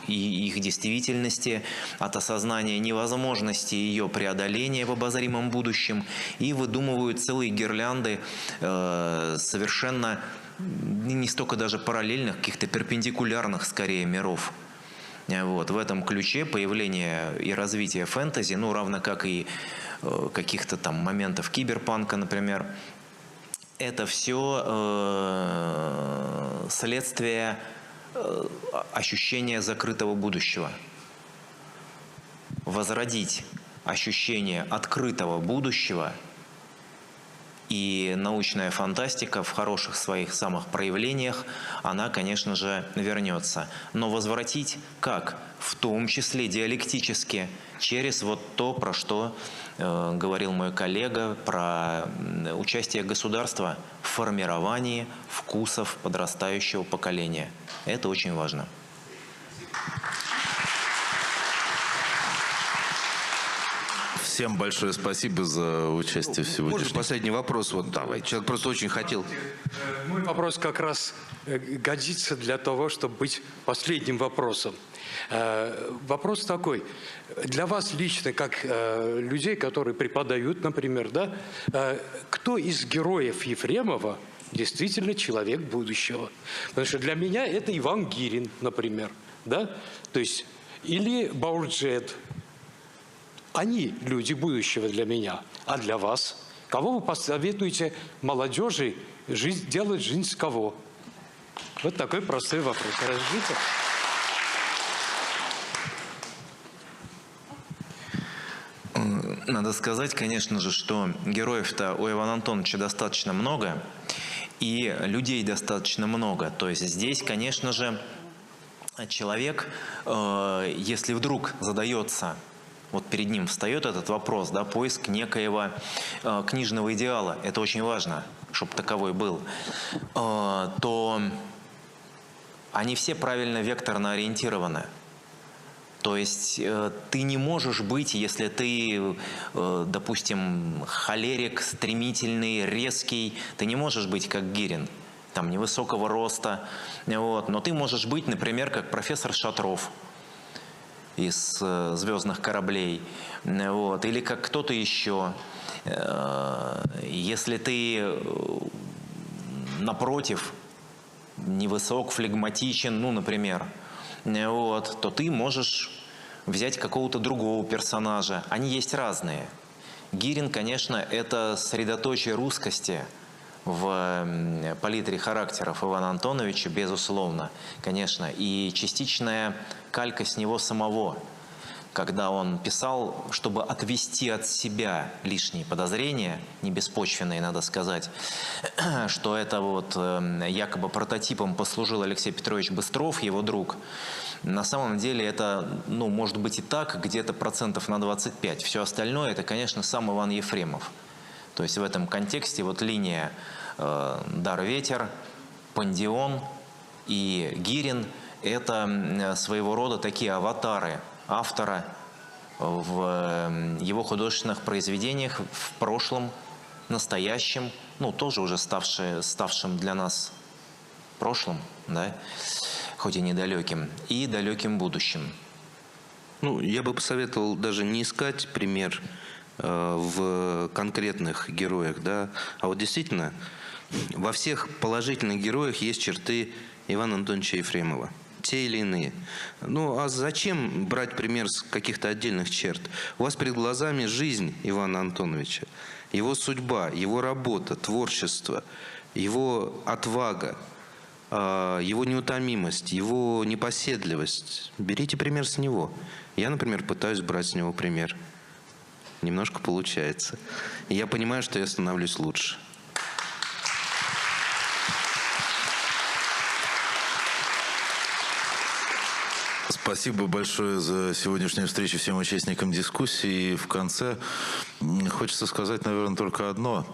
их действительности, от осознания невозможности ее преодоления в обозримом будущем, и выдумывают целые гирлянды совершенно не столько даже параллельных, каких-то перпендикулярных скорее миров. Вот. В этом ключе появление и развитие фэнтези, ну, равно как и каких-то там моментов киберпанка, например, это все следствие ощущения закрытого будущего. Возродить ощущение открытого будущего, и научная фантастика в хороших своих самых проявлениях, она, конечно же, вернется. Но возвратить как? В том числе диалектически, через вот то, про что говорил мой коллега, про участие государства в формировании вкусов подрастающего поколения. Это очень важно. Всем большое спасибо за участие в сегодняшнем. Можно последний вопрос? Вот давай. Человек просто очень хотел. Мой вопрос как раз годится для того, чтобы быть последним вопросом. Вопрос такой. Для вас лично, как людей, которые преподают, например, да, кто из героев Ефремова действительно человек будущего? Потому что для меня это Иван Гирин, например. Да? То есть, или Баурджет. Они люди будущего для меня. А для вас? Кого вы посоветуете молодежи делать жизнь с кого? Вот такой простой вопрос. Разрешите? Надо сказать, конечно же, что героев-то у Ивана Антоновича достаточно много, и людей достаточно много. То есть здесь, конечно же, человек, если вдруг задается, вот перед ним встает этот вопрос, да, поиск некоего книжного идеала, это очень важно, чтобы таковой был, то они все правильно векторно ориентированы. То есть ты не можешь быть, если ты, допустим, холерик, стремительный, резкий, ты не можешь быть как Гирин, там невысокого роста, вот. Но ты можешь быть, например, как профессор Шатров из «Звездных кораблей», вот. Или как кто-то еще. Если ты, напротив, невысок, флегматичен, ну, например, вот, то ты можешь взять какого-то другого персонажа. Они есть разные. Гирин, конечно, это средоточие русскости в палитре характеров Ивана Антоновича, безусловно, конечно, и частичная калька с него самого, когда он писал, чтобы отвести от себя лишние подозрения, не беспочвенные, надо сказать, что это вот якобы прототипом послужил Алексей Петрович Быстров, его друг. На самом деле это, ну, может быть и так, где-то процентов на 25. Все остальное это, конечно, сам Иван Ефремов. То есть в этом контексте вот линия Дар-Ветер, Пандион и Гирин – это своего рода такие аватары автора в его художественных произведениях в прошлом, настоящем, ну, тоже уже ставшим для нас прошлым, да, хоть и недалеким, и далеким будущим. Ну, я бы посоветовал даже не искать пример в конкретных героях, да, а вот действительно во всех положительных героях есть черты Ивана Антоновича Ефремова. Те или иные. Ну, а зачем брать пример с каких-то отдельных черт? У вас перед глазами жизнь Ивана Антоновича, его судьба, его работа, творчество, его отвага, его неутомимость, его непоседливость. Берите пример с него. Я, например, пытаюсь брать с него пример. Немножко получается. И я понимаю, что я становлюсь лучше. Спасибо большое за сегодняшнюю встречу всем участникам дискуссии. И в конце хочется сказать, наверное, только одно.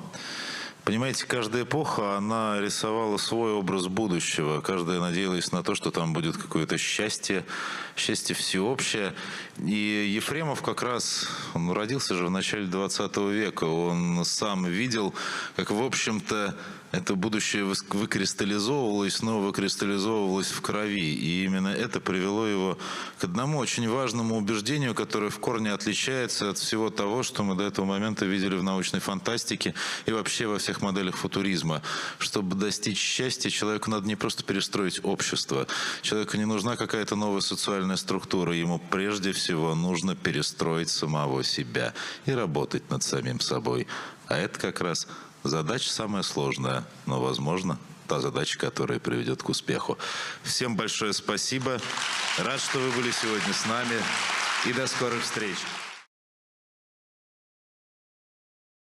Понимаете, каждая эпоха, она рисовала свой образ будущего. Каждая надеялась на то, что там будет какое-то счастье, счастье всеобщее. И Ефремов как раз, он родился же в начале 20 века. Он сам видел, как, в общем-то, это будущее выкристаллизовывалось, но выкристаллизовывалось в крови. И именно это привело его к одному очень важному убеждению, которое в корне отличается от всего того, что мы до этого момента видели в научной фантастике и вообще во всех моделях футуризма. Чтобы достичь счастья, человеку надо не просто перестроить общество. Человеку не нужна какая-то новая социальная структура. Ему прежде всего нужно перестроить самого себя и работать над самим собой. А это как раз задача самая сложная, но, возможно, та задача, которая приведет к успеху. Всем большое спасибо. Рад, что вы были сегодня с нами. И до скорых встреч.